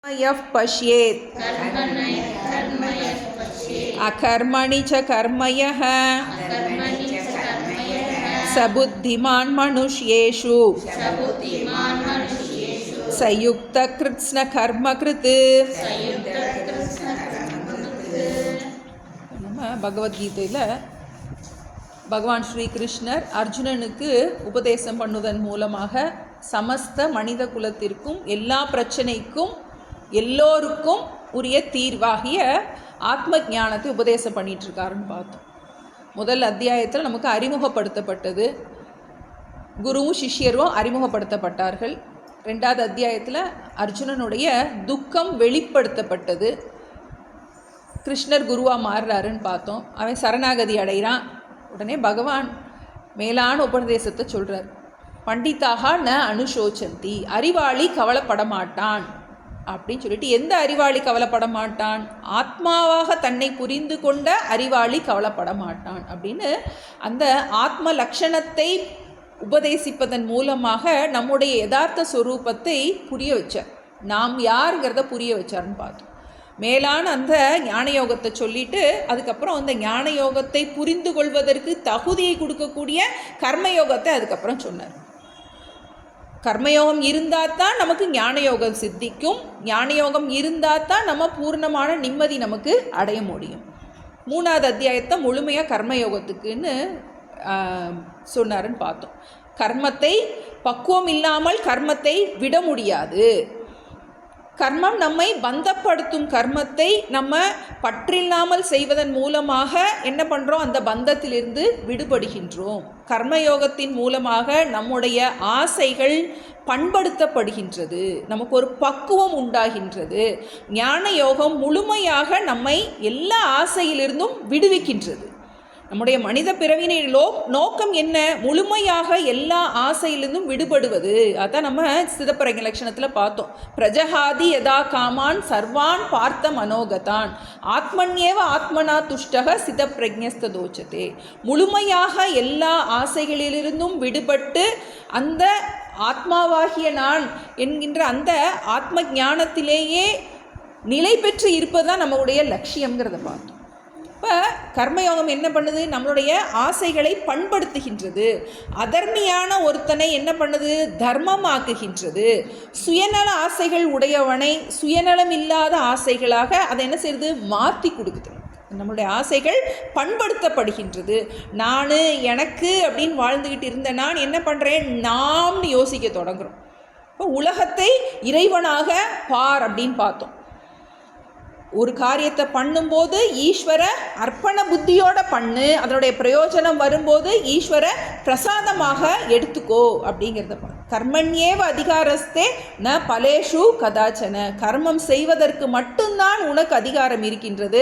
यः पश्येत् अकर्मणि च कर्म यः स बुद्धिमान् मनुष्येषु स युक्तकृत्स्न कर्मकृत्. நம்ம பகவத்கீதையில் பகவான் ஸ்ரீகிருஷ்ணர் அர்ஜுனனுக்கு உபதேசம் பண்ணுவதன் மூலமாக சமஸ்த மனித குலத்திற்கும் எல்லா பிரச்சனைக்கும் எல்லோருக்கும் உரிய தீர்வாகிய ஆத்ம ஞானத்தை உபதேசம் பண்ணிகிட்ருக்காருன்னு பார்த்தோம். முதல் அத்தியாயத்தில் நமக்கு அறிமுகப்படுத்தப்பட்டது, குருவும் சிஷ்யரும் அறிமுகப்படுத்தப்பட்டார்கள். ரெண்டாவது அத்தியாயத்தில் அர்ஜுனனுடைய துக்கம் வெளிப்படுத்தப்பட்டது. கிருஷ்ணர் குருவாக மாறுறாருன்னு பார்த்தோம். அவன் சரணாகதி அடைகிறான். உடனே பகவான் மேலான உபதேசத்தை சொல்கிறார். பண்டிதாக ந அனுசோச்சந்தி, அறிவாளி கவலைப்பட மாட்டான் அப்படின்னு சொல்லிட்டு, எந்த அறிவாளி கவலைப்பட மாட்டான்? ஆத்மாவாக தன்னை புரிந்து கொண்ட அறிவாளி கவலைப்பட மாட்டான் அப்படின்னு அந்த ஆத்ம லட்சணத்தை உபதேசிப்பதன் மூலமாக நம்முடைய யதார்த்த ஸ்வரூபத்தை புரிய வச்சார். நாம் யாருங்கிறத புரிய வச்சார்னு பார்த்தோம். மேலான அந்த ஞான யோகத்தை சொல்லிட்டு அதுக்கப்புறம் அந்த ஞான யோகத்தை புரிந்து கொள்வதற்கு தகுதியை கொடுக்கக்கூடிய கர்மயோகத்தை அதுக்கப்புறம் சொன்னார். கர்மயோகம் இருந்தால் தான் நமக்கு ஞான யோகம் சித்திக்கும். ஞான யோகம் இருந்தால் தான் நம்ம பூர்ணமான நிம்மதி நமக்கு அடைய முடியும். மூணாவது அத்தியாயத்தை முழுமையாக கர்மயோகத்துக்குன்னு சொன்னாருன்னு பார்த்தோம். கர்மத்தை பக்குவம் இல்லாமல் கர்மத்தை விட முடியாது. கர்மம் நம்மை பந்தப்படுத்தும் கர்மத்தை நம்ம பற்றில்லாமல் செய்வதன் மூலமாக என்ன பண்ணுறோம்? அந்த பந்தத்திலிருந்து விடுபடுகின்றோம். கர்மயோகத்தின் மூலமாக நம்முடைய ஆசைகள் பண்படுத்தப்படுகின்றது, நமக்கு ஒரு பக்குவம் உண்டாகின்றது. ஞான யோகம் முழுமையாக நம்மை எல்லா ஆசையிலிருந்தும் விடுவிக்கின்றது. நம்முடைய மனித பிறவினை நோக்கம் என்ன? முழுமையாக எல்லா ஆசையிலிருந்தும் விடுபடுவது. அதான் நம்ம சிதப்பிரஜ லட்சணத்தில் பார்த்தோம். பிரஜஹாதி யதா காமான் சர்வான் பார்த்த மனோகதான் ஆத்மன்யேவ ஆத்மனா துஷ்டக சிதப்பிரஜஸ்ததோச்சதே. முழுமையாக எல்லா ஆசைகளிலிருந்தும் விடுபட்டு அந்த ஆத்மாவாகிய நான் என்கின்ற அந்த ஆத்ம ஞானத்திலேயே நிலை பெற்று இருப்பதுதான் நம்மளுடைய லட்சியங்கிறத பார்த்தோம். இப்போ கர்மயோகம் என்ன பண்ணுது? நம்மளுடைய ஆசைகளை பண்படுத்துகின்றது. அதர்மியான ஒருத்தனை என்ன பண்ணுது? தர்மமாக்குகின்றது. சுயநல ஆசைகள் உடையவனை சுயநலம் இல்லாத ஆசைகளாக அதை என்ன செய்யுது? மாற்றி கொடுக்குது. நம்மளுடைய ஆசைகள் பண்படுத்தப்படுகின்றது. நான் எனக்கு அப்படின்னு வாழ்ந்துக்கிட்டு இருந்த நான் என்ன பண்ணுறேன்? நாம்னு யோசிக்க தொடங்குறோம். இப்போ உலகத்தை இறைவனாக பார் அப்படின்னு பார்த்தோம். ஒரு காரியத்தை பண்ணும்போது ஈஸ்வர அர்ப்பண புத்தியோட பண்ணு, அதனுடைய பிரயோஜனம் வரும்போது ஈஸ்வர பிரசாதமாக எடுத்துக்கோ அப்படிங்கிறத. கர்மண்யேவ அதிகாரஸ்தே ந பலேஷு கதாச்சன. கர்மம் செய்வதற்கு மட்டும்தான் உனக்கு அதிகாரம் இருக்கின்றது.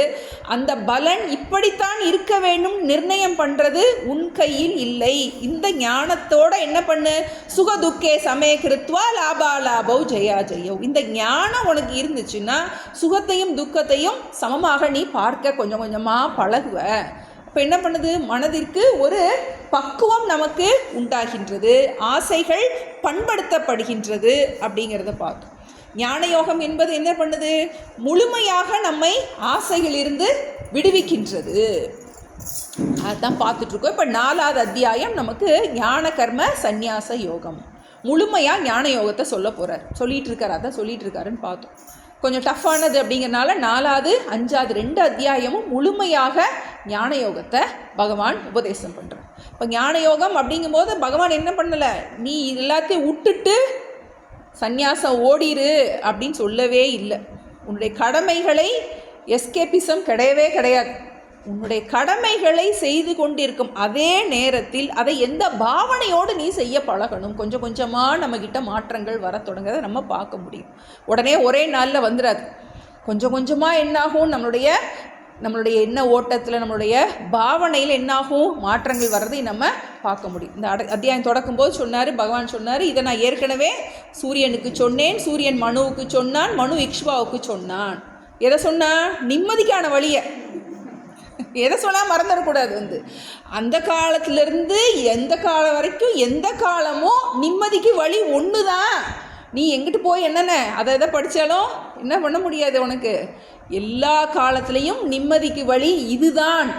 அந்த பலன் இப்படித்தான் இருக்க வேண்டும் நிர்ணயம் பண்ணுறது உன் கையில் இல்லை. இந்த ஞானத்தோட என்ன பண்ணு? சுகதுக்கே சமே கிருத்வா லாபா லாபவ் ஜெயா ஜெயவ். இந்த ஞானம் உனக்கு இருந்துச்சுன்னா சுகத்தையும் துக்கத்தையும் சமமாக நீ பார்க்க கொஞ்சம் கொஞ்சமாக பழகுவ. இப்போ என்ன பண்ணுது? மனதிற்கு ஒரு பக்குவம் நமக்கு உண்டாகின்றது, ஆசைகள் பண்படுத்தப்படுகின்றது அப்படிங்கிறத பார்த்தோம். ஞான யோகம் என்பது என்ன பண்ணுது? முழுமையாக நம்மை ஆசைகளிலிருந்து விடுவிக்கின்றது. அதுதான் பார்த்துட்ருக்கோம். இப்போ 4வது அத்தியாயம் நமக்கு ஞான கர்ம சந்நியாச யோகம். முழுமையாக ஞான யோகத்தை சொல்ல போகிறார், சொல்லிகிட்டு இருக்கார். அதான் சொல்லிகிட்டு இருக்காருன்னு பார்த்தோம். கொஞ்சம் டஃப்பானது அப்படிங்கிறனால 4வது 5வது 2 அத்தியாயமும் முழுமையாக ஞான யோகத்தை பகவான் உபதேசம் பண்ணுறார். இப்போ ஞான யோகம் அப்படிங்கும்போது பகவான் என்ன பண்ணலை? நீ எல்லாத்தையும் விட்டுட்டு சந்நியாசம் ஓடிரு அப்படின்னு சொல்லவே இல்லை. உன்னுடைய கடமைகளை எஸ்கேபிசம் கிடையவே கிடையாது. உன்னுடைய கடமைகளை செய்து கொண்டிருக்கும் அதே நேரத்தில் அதை எந்த பாவனையோடு நீ செய்ய பழகணும். கொஞ்சம் கொஞ்சமாக நம்மக்கிட்ட மாற்றங்கள் வர தொடங்குறதை நம்ம பார்க்க முடியும். உடனே ஒரே நாளில் வந்துடாது. கொஞ்சம் கொஞ்சமாக என்னாகும்? நம்மளுடைய எண்ண ஓட்டத்தில், நம்மளுடைய பாவனையில் என்னாகும்? மாற்றங்கள் வர்றதை நம்ம பார்க்க முடியும். இந்த அத்தியாயம் தொடக்கும்போது சொன்னார், பகவான் சொன்னார், இதை நான் ஏற்கனவே சூரியனுக்கு சொன்னேன், சூரியன் மனுவுக்கு சொன்னான், மனு இக்ஷ்வாவுக்கு சொன்னான். எதை சொன்னான்? நிம்மதிக்கான வழியை. எதை சொன்னால் மறந்துடக்கூடாது. அந்த காலத்திலிருந்து எந்த காலம் வரைக்கும் எந்த காலமோ நிம்மதிக்கு வழி ஒன்று தான். நீ எங்கிட்டு போய் என்னென்ன அதை எதை படித்தாலும் என்ன பண்ண முடியாது உனக்கு. எல்லா காலத்துலேயும் நிம்மதிக்கு வழி இதுதான்.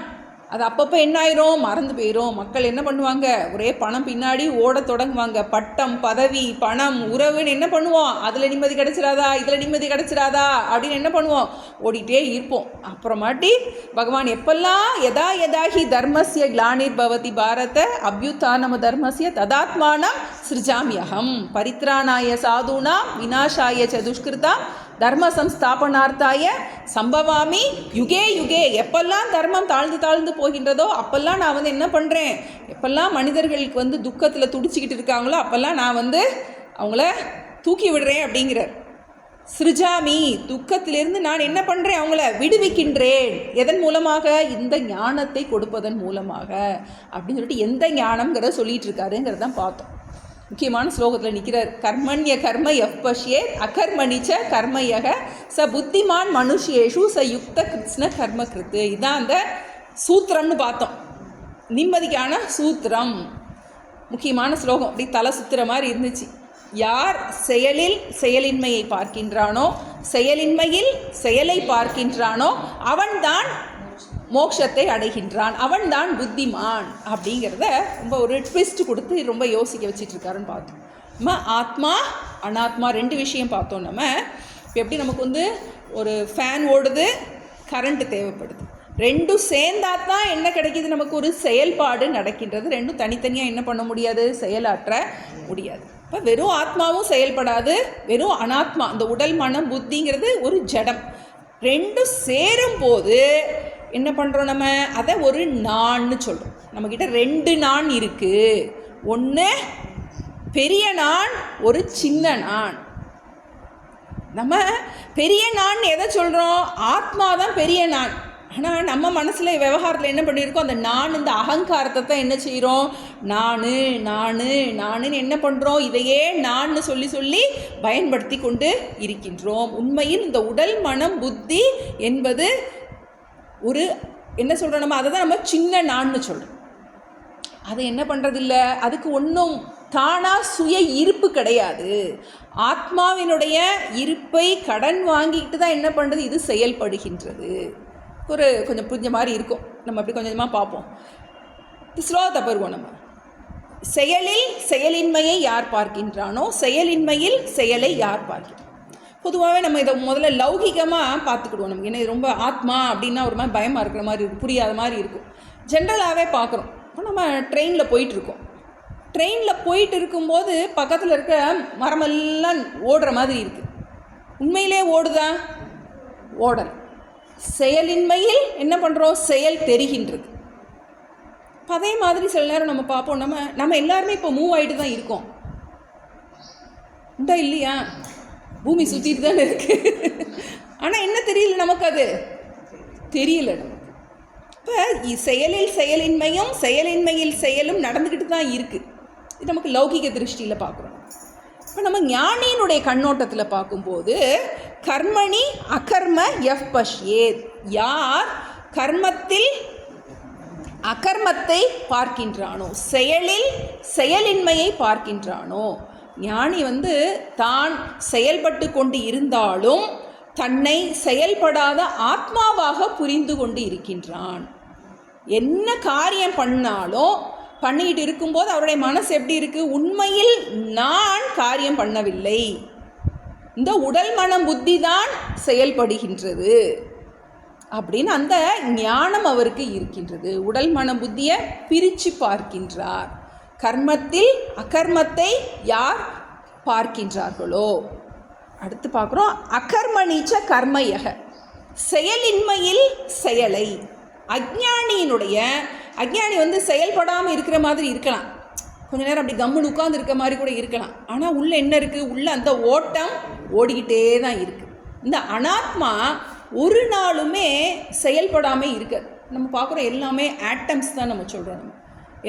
அது அப்பப்போ என்ன ஆயிரும், மறந்து போயிடும். மக்கள் என்ன பண்ணுவாங்க, ஒரே பணம் பின்னாடி ஓட தொடங்குவாங்க. பட்டம், பதவி, பணம், உறவுன்னு என்ன பண்ணுவோம், அதில் நிம்மதி கிடச்சிடாதா, இதில் நிம்மதி கிடச்சிடாதா அப்படின்னு என்ன பண்ணுவோம், ஓடிட்டே இருப்போம். அப்புறமாட்டி பகவான் எப்பெல்லாம் யதா யதாஹி தர்மஸ்ய கிளானிர் பவதி பாரத அபியுத்தானம தர்மஸ்ய ததாத்மானம் சிருஜாமியகம் பரித்ராணாய சாதுனாம் விநாசாய ச துஷ்கிருதாம் தர்ம சம்ஸ்தாபனார்த்தாய சம்பவாமி யுகே யுகே. எப்பெல்லாம் தர்மம் தாழ்ந்து தாழ்ந்து போகின்றதோ அப்பெல்லாம் நான் என்ன பண்ணுறேன், எப்பெல்லாம் மனிதர்களுக்கு துக்கத்தில் துடிச்சிக்கிட்டு இருக்காங்களோ அப்பெல்லாம் நான் அவங்கள தூக்கி விடுறேன் அப்படிங்கிறார். சிருஜாமி, துக்கத்திலிருந்து நான் என்ன பண்ணுறேன், அவங்கள விடுவிக்கின்றேன். எதன் மூலமாக, இந்த ஞானத்தை கொடுப்பதன் மூலமாக அப்படின்னு சொல்லிட்டு எந்த ஞானம்ங்கிறத சொல்லிகிட்டு இருக்காருங்கிறதான் பார்த்தோம். முக்கியமான ஸ்லோகத்தில் நிற்கிறார். கர்மண்ய கர்ம எப்பஷ்யேத் அகர்மணிச்ச கர்மயக ச புத்திமான் மனுஷேஷு ச யுக்த கிருஷ்ண கர்ம கிருத்து. இதுதான் அந்த சூத்திரம்னு பார்த்தோம், நிம்மதிக்கான சூத்திரம். முக்கியமான ஸ்லோகம், அப்படி தலை சுத்துற மாதிரி இருந்துச்சு. யார் செயலில் செயலின்மையை பார்க்கின்றானோ, செயலின்மையில் செயலை பார்க்கின்றானோ அவன்தான் மோட்சத்தை அடைகின்றான், அவன் தான் புத்திமான் அப்படிங்கிறத ரொம்ப ஒரு ட்விஸ்ட் கொடுத்து ரொம்ப யோசிக்க வச்சிட்ருக்காருன்னு பார்த்தோம். நம்ம ஆத்மா அனாத்மா ரெண்டு விஷயம் பார்த்தோம். நம்ம இப்போ எப்படி நமக்கு ஒரு ஃபேன் ஓடுது, கரண்ட்டு தேவைப்படுது, ரெண்டும் சேர்ந்தாதான் என்ன கிடைக்கிது, நமக்கு ஒரு செயல்பாடு நடக்கின்றது. ரெண்டும் தனித்தனியாக என்ன பண்ண முடியாது, செயலாற்ற முடியாது. இப்போ வெறும் ஆத்மாவும் செயல்படாது, வெறும் அனாத்மா அந்த உடல் மனம் புத்திங்கிறது ஒரு ஜடம். ரெண்டும் சேரும்போது என்ன பண்ணுறோம், நம்ம அதை ஒரு நான்னு சொல்கிறோம். நம்மக்கிட்ட ரெண்டு நான் இருக்குது, ஒன்று பெரிய நான், ஒரு சின்ன நான். நம்ம பெரிய நான் எதை சொல்கிறோம், ஆத்மா தான் பெரிய நான். ஆனால் நம்ம மனசில் விவகாரத்தில் என்ன பண்ணியிருக்கோம், அந்த நான் இந்த அகங்காரத்தை தான் என்ன செய்கிறோம், நானுன்னு என்ன பண்ணுறோம், இதையே நான்னு சொல்லி சொல்லி பயன்படுத்தி கொண்டு இருக்கின்றோம். உண்மையில் இந்த உடல் மனம் புத்தி என்பது ஒரு என்ன சொல்கிறோம், நம்ம அதை தான் நம்ம சின்ன நான்னு சொல்கிறோம். அதை என்ன பண்ணுறதில்ல, அதுக்கு ஒன்றும் தானாக சுய இருப்பு கிடையாது. ஆத்மாவினுடைய இருப்பை கடன் வாங்கிக்கிட்டு தான் என்ன பண்ணுறது, இது செயல்படுகின்றது. ஒரு கொஞ்சம் புரிஞ்ச மாதிரி இருக்கும், நம்ம அப்படி கொஞ்சமாக பார்ப்போம். ஸ்லோகத்தை பெறுவோம். நம்ம செயலில் செயலின்மையை யார் பார்க்கின்றானோ, செயலின்மையில் செயலை யார் பார்க்கின்றான். பொதுவாகவே நம்ம இதை முதல்ல லௌகிகமாக பார்த்துக்கிடுவோம். நமக்கு என்ன ரொம்ப ஆத்மா அப்படின்னா ஒரு மாதிரி பயமாக இருக்கிற மாதிரி இருக்கும், புரியாத மாதிரி இருக்கும். ஜென்ரலாகவே பார்க்குறோம். இப்போ நம்ம ட்ரெயினில் போயிட்டுருக்கோம். ட்ரெயினில் போயிட்டு இருக்கும்போது பக்கத்தில் இருக்க மரமெல்லாம் ஓடுற மாதிரி இருக்குது. உண்மையிலே ஓடுதா, ஓடல். செயலின்மையில் என்ன பண்ணுறோம், செயல் தெரிகின்றது. அதே மாதிரி சில நேரம் நம்ம பார்ப்போம், நம்ம எல்லாருமே இப்போ மூவ் ஆகிட்டு தான் இருக்கோம். உண்டா இல்லையா, பூமி சுற்றிட்டு தானே இருக்குது. ஆனால் என்ன தெரியல நமக்கு, அது தெரியல நமக்கு. இப்போ செயலில் செயலின்மையும் செயலின்மையில் செயலும் நடந்துக்கிட்டு தான் இருக்குது. இது நமக்கு லௌகிக திருஷ்டியில் பார்க்குறோம். இப்போ நம்ம ஞானியினுடைய கண்ணோட்டத்தில் பார்க்கும்போது கர்மணி அகர்ம எஃப் பஷ்யேத், யார் கர்மத்தில் அகர்மத்தை பார்க்கின்றானோ, செயலில் செயலின்மையை பார்க்கின்றானோ. ஞானி தான் செயல்பட்டு கொண்டு இருந்தாலும் தன்னை செயல்படாத ஆத்மாவாக புரிந்து கொண்டு இருக்கின்றான். என்ன காரியம் பண்ணாலும் பண்ணிக்கிட்டு இருக்கும்போது அவருடைய மனசு எப்படி இருக்குது, உண்மையில் நான் காரியம் பண்ணவில்லை, இந்த உடல் மனம் புத்தி தான் செயல்படுகின்றது அப்படின்னு அந்த ஞானம் அவருக்கு இருக்கின்றது. உடல் மன புத்தியை பிரித்து பார்க்கின்றார். கர்மத்தில் அகர்மத்தை யார் பார்க்கின்றார்களோ. அடுத்து பார்க்குறோம், அகர்மணிச்ச கர்மயக, செயலின்மையில் செயலை. அஞ்ஞானி செயல்படாமல் இருக்கிற மாதிரி இருக்கலாம், கொஞ்ச நேரம் அப்படி கம்முன்னு உட்கார்ந்து இருக்க மாதிரி கூட இருக்கலாம். ஆனால் உள்ளே என்ன இருக்குது, உள்ளே அந்த ஓட்டம் ஓடிக்கிட்டே தான் இருக்குது. இந்த அனாத்மா ஒரு நாளுமே செயல்படாமல் இருக்காது. நம்ம பார்க்குறோம் எல்லாமே ஆட்டம்ஸ் தான் நம்ம சொல்கிறோம், நம்ம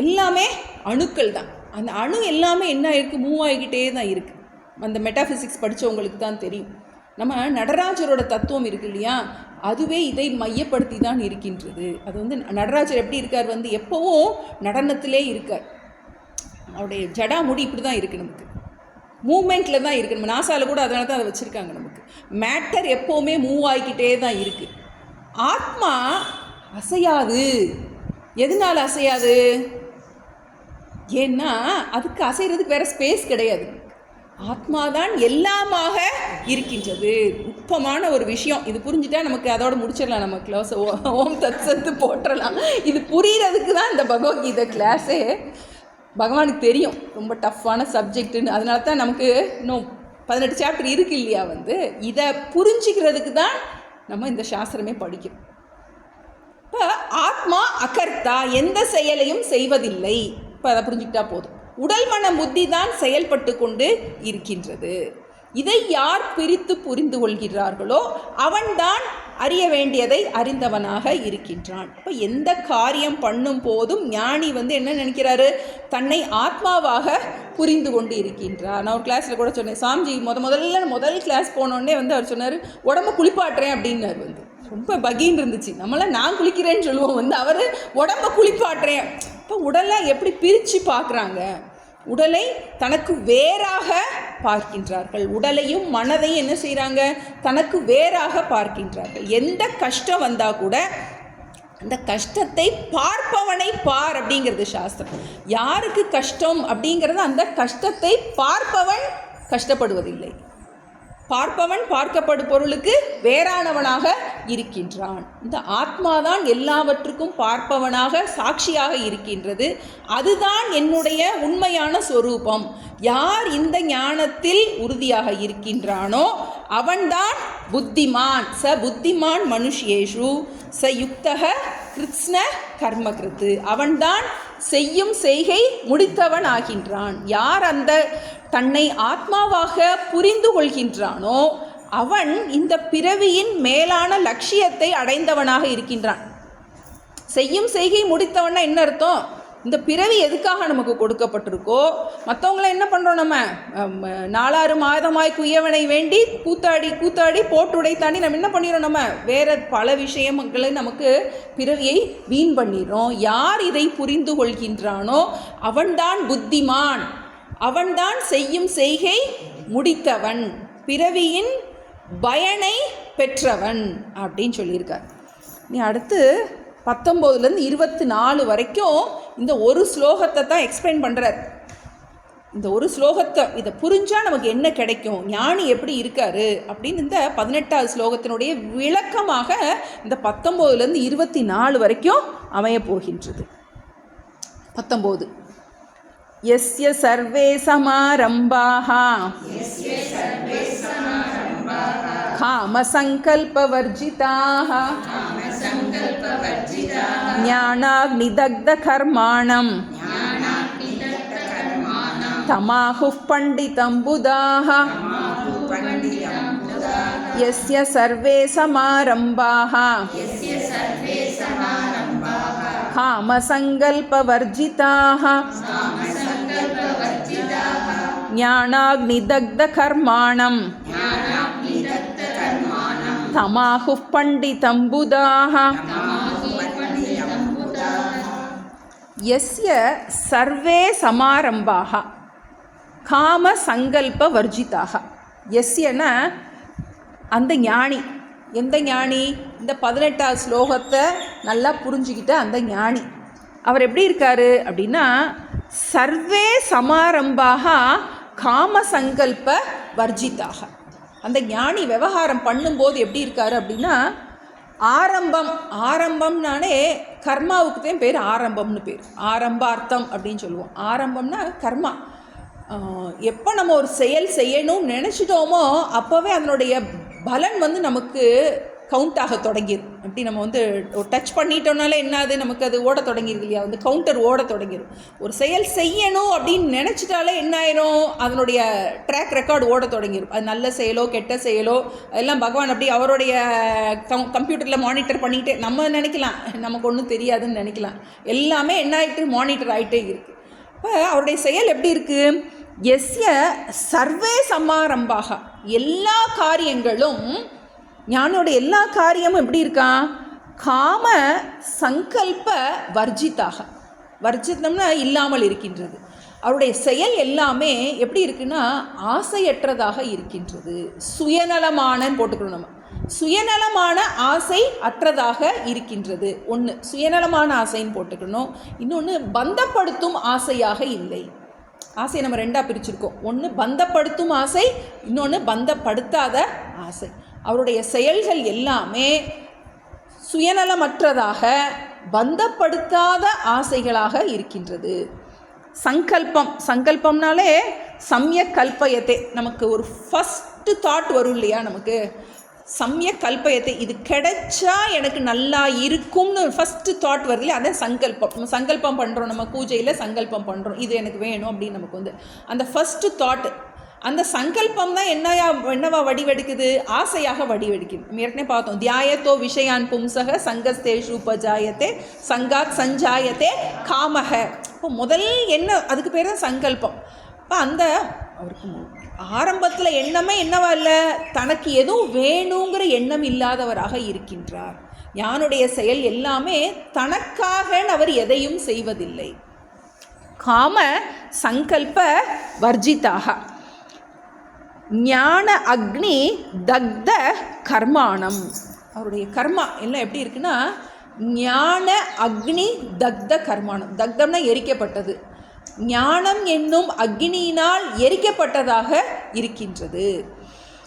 எல்லாமே அணுக்கள் தான். அந்த அணு எல்லாமே என்ன இருக்குது, மூவ் ஆகிக்கிட்டே தான் இருக்குது. அந்த மெட்டாஃபிசிக்ஸ் படித்தவங்களுக்கு தான் தெரியும். நம்ம நடராஜரோட தத்துவம் இருக்குது இல்லையா, அதுவே இதை மையப்படுத்தி தான் இருக்கின்றது. அது நடராஜர் எப்படி இருக்கார், எப்போவும் நடனத்திலே இருக்கார். அவருடைய ஜடா முடி இப்படி தான் இருக்குது நமக்கு. மூமெண்ட்டில் தான் இருக்குது. நம்ம நாசாவில் கூட அதனால தான் அதை வச்சுருக்காங்க. நமக்கு மேட்டர் எப்போவுமே மூவ் ஆகிக்கிட்டே தான் இருக்குது. ஆத்மா அசையாது. எதனால் அசையாது? ஏன்னா அதுக்கு அசைகிறதுக்கு வேறு ஸ்பேஸ் கிடையாது. ஆத்மாதான் எல்லாமாக இருக்கின்றது. நுட்பமான ஒரு விஷயம். இது புரிஞ்சுட்டா நமக்கு அதோட முடிச்சிடலாம். நம்ம கிளாஸ் ஓம் தத் சத்து போட்டுடலாம். இது புரிகிறதுக்கு தான் இந்த பகவத்கீதை கிளாஸே. பகவானுக்கு தெரியும் ரொம்ப டஃப்பான சப்ஜெக்ட்டுன்னு. அதனால தான் நமக்கு இன்னும் 18 சாப்டர் இருக்கு இல்லையா. இதை புரிஞ்சிக்கிறதுக்கு தான் நம்ம இந்த சாஸ்திரமே படிக்கிறோம். இப்போ ஆத்மா அகர்த்தா, எந்த செயலையும் செய்வதில்லை. இப்போ அதை புரிஞ்சுக்கிட்டா போதும். உடல் மன புத்தி தான் செயல்பட்டு கொண்டு இருக்கின்றது. இதை யார் பிரித்து புரிந்து கொள்கிறார்களோ அவன்தான் அறிய வேண்டியதை அறிந்தவனாக இருக்கின்றான். இப்போ எந்த காரியம் பண்ணும் போதும் ஞானி என்ன நினைக்கிறாரு? தன்னை ஆத்மாவாக புரிந்து கொண்டு இருக்கின்றார். நான் ஒரு கிளாஸில் கூட சொன்னேன். சாமிஜி முதல் கிளாஸ் போனோடனே அவர் சொன்னார், உடம்பு குளிப்பாட்டுறேன் அப்படின்னாரு. ரொம்ப பகின்னு இருந்துச்சு. நம்மளாம் நான் குளிக்கிறேன்னு சொல்லுவோம். அவர் உடம்பை குளிப்பாட்டுறேன். இப்போ உடலை எப்படி பிரித்து பார்க்குறாங்க? உடலை தனக்கு வேறாக பார்க்கின்றார்கள். உடலையும் மனதையும் என்ன செய்கிறாங்க? தனக்கு வேறாக பார்க்கின்றார்கள். எந்த கஷ்டம் வந்தால் கூட அந்த கஷ்டத்தை பார்ப்பவனை பார் அப்படிங்கிறது சாஸ்திரம். யாருக்கு கஷ்டம் அப்படிங்கிறது, அந்த கஷ்டத்தை பார்ப்பவன் கஷ்டப்படுவதில்லை. பார்ப்பவன் பார்க்கப்படும் பொருளுக்கு வேறானவனாக இருக்கின்றான். இந்த ஆத்மாதான் எல்லாவற்றுக்கும் பார்ப்பவனாக சாட்சியாக இருக்கின்றது. அதுதான் என்னுடைய உண்மையான ஸ்வரூபம். யார் இந்த ஞானத்தில் உறுதியாக இருக்கின்றானோ அவன்தான் புத்திமான். ச புத்திமான் மனுஷ்யேஷு ச யுக்தக கிருத்ஸ்ன கர்மகிருத்து. அவன்தான் செய்யும் செய்கை முடித்தவன் ஆகின்றான். யார் அந்த தன்னை ஆத்மாவாக புரிந்து கொள்கின்றானோ அவன் இந்த பிறவியின் மேலான லட்சியத்தை அடைந்தவனாக இருக்கின்றான். செய்யும் செய்கை முடித்தவன்னா என்ன அர்த்தம்? இந்த பிறவி எதுக்காக நமக்கு கொடுக்கப்பட்டிருக்கோ, மற்றவங்கள என்ன பண்ணுறோம்? நம்ம 4 மாதமாய் குயவனை வேண்டி கூத்தாடி போட்டுடை தாண்டி நம்ம என்ன பண்ணிடுறோம்? நம்ம வேறு பல விஷயங்களை நமக்கு பிறவியை வீண் பண்ணிடுறோம். யார் இதை புரிந்து கொள்கின்றானோ அவன்தான் புத்திமான். அவன்தான் செய்யும் செய்கை முடித்தவன், பிறவியின் பயனை பெற்றவன் அப்படின்னு சொல்லியிருக்கார். நீ அடுத்து 19லேருந்து 24 வரைக்கும் இந்த ஒரு ஸ்லோகத்தை தான் எக்ஸ்பிளைன் பண்ணுறார். இந்த ஒரு ஸ்லோகத்தை இதை புரிஞ்சால் நமக்கு என்ன கிடைக்கும், ஞானி எப்படி இருக்காரு அப்படின்னு இந்த 18வது ஸ்லோகத்தினுடைய விளக்கமாக இந்த 19லேருந்து 24 வரைக்கும் அமைய போகின்றது. 19 யஸ்ய சர்வே சமாரம்பாஹ காமசங்கல்பவர்ஜிதாஹ ஞானாக்னிதக்த கர்மாணம் தமாஹுः பண்டிதம் புதாஹ யஸ்ய சர்வே சமாரம்பாஹ காமசங்கல்பவர்ஜிதாஹ ஞானாக்னிதக்த கர்மாணம் தமாஹுः பண்டிதம் புதாஹ யஸ்ய சர்வே சமாரம்பாஹ காமசங்கல்ப வர்ஜிதாக. யஸ்யனா அந்த ஞானி. எந்த ஞானி? இந்த 18வது ஸ்லோகத்தை நல்லா புரிஞ்சுக்கிட்ட அந்த ஞானி. அவர் எப்படி இருக்காரு அப்படின்னா, சர்வே சமாரம்பாக காமசங்கல்ப வர்ஜிதாக. அந்த ஞானி விவகாரம் பண்ணும்போது எப்படி இருக்காரு அப்படின்னா, ஆரம்பம்னாலே கர்மாவுக்கு தான் பேர் ஆரம்பம்னு பேர். ஆரம்பார்த்தம் அப்படின்னு சொல்லுவோம். ஆரம்பம்னா கர்மா. எப்போ நம்ம ஒரு செயல் செய்யணும்னு நினச்சிட்டோமோ அப்போவே அதனுடைய பலன் நமக்கு கவுண்ட் ஆக தொடங்கிடும். அப்படி நம்ம ஒரு டச் பண்ணிட்டோம்னாலே என்னது, நமக்கு அது ஓட தொடங்கிடுது இல்லையா, கவுண்டர் ஓட தொடங்கிடும். ஒரு செயல் செய்யணும் அப்படின்னு நினச்சிட்டாலே என்ன ஆயிரும், அதனுடைய ட்ராக் ரெக்கார்டு ஓட தொடங்கிடும். அது நல்ல செயலோ கெட்ட செயலோ அதெல்லாம் பகவான் அப்படி அவருடைய கம்ப்யூட்டரில் மானிட்டர் பண்ணிகிட்டே, நம்ம நினைக்கலாம் நமக்கு ஒன்றும் தெரியாதுன்னு நினைக்கலாம், எல்லாமே என்ன ஆகிட்டு மானிட்டர் ஆகிட்டே இருக்குது. இப்போ அவருடைய செயல் எப்படி இருக்குது? எஸ்ய சர்வே சமாரம்பாக, எல்லா காரியங்களும், ஞானோட எல்லா காரியமும் எப்படி இருக்கான்? காம சங்கல்ப வர்ஜிதாக. வர்ஜித்தம்னா இல்லாமல் இருக்கின்றது. அவருடைய செயல் எல்லாமே எப்படி இருக்குன்னா ஆசையற்றதாக இருக்கின்றது. சுயநலமானன்னு போட்டுக்கணும் நம்ம. சுயநலமான ஆசை அற்றதாக இருக்கின்றது. ஒன்று சுயநலமான ஆசைன்னு போட்டுக்கணும். இன்னொன்று பந்தப்படுத்தும் ஆசையாக இல்லை. ஆசையை நம்ம ரெண்டாக பிரிச்சிருக்கோம். ஒன்று பந்தப்படுத்தும் ஆசை, இன்னொன்று பந்தப்படுத்தாத ஆசை. அவருடைய செயல்கள் எல்லாமே சுயநலமற்றதாக பந்தப்படுத்தாத ஆசைகளாக இருக்கின்றது. சங்கல்பம்னாலே சம்யக் கல்பயத்தை, நமக்கு ஒரு ஃபஸ்ட்டு தாட் வரும் இல்லையா, நமக்கு சம்யக் கல்பயத்தை, இது கிடைச்சா எனக்கு நல்லா இருக்கும்னு ஒரு ஃபஸ்ட்டு தாட் வருது இல்லையா, அதான் சங்கல்பம். நம்ம சங்கல்பம் பண்ணுறோம், நம்ம பூஜையில் சங்கல்பம் பண்ணுறோம், இது எனக்கு வேணும் அப்படின்னு நமக்கு வந்து அந்த ஃபஸ்ட்டு தாட், அந்த சங்கல்பம் தான் என்னவா வடிவெடுக்குது, ஆசையாக வடிவெடுக்குது. நம்ம ஏற்கனவே பார்த்தோம், தியாயத்தோ விஷயான் பும்சக சங்கஸ்தேஷு உபஜாயத்தே சங்காத் சஞ்சாயத்தே காமக. இப்போ முதல் என்ன, அதுக்கு பேர் தான் சங்கல்பம். இப்போ அந்த அவருக்கு ஆரம்பத்தில் எண்ணமே என்னவா இல்லை, தனக்கு எதுவும் வேணுங்கிற எண்ணம் இல்லாதவராக இருக்கின்றார். ஞானுடைய செயல் எல்லாமே தனக்காக அவர் எதையும் செய்வதில்லை. காம சங்கல்ப வர்ஜிதாக ஞான அக்னி தக்த கர்மாணம். அவருடைய கர்மா எல்லாம் எப்படி இருக்குன்னா ஞான அக்னி தக்த கர்மாணம். தக்தம்னா எரிக்கப்பட்டது, ஞானம் என்னும் அக்னியினால் எரிக்கப்பட்டதாக இருக்கின்றது.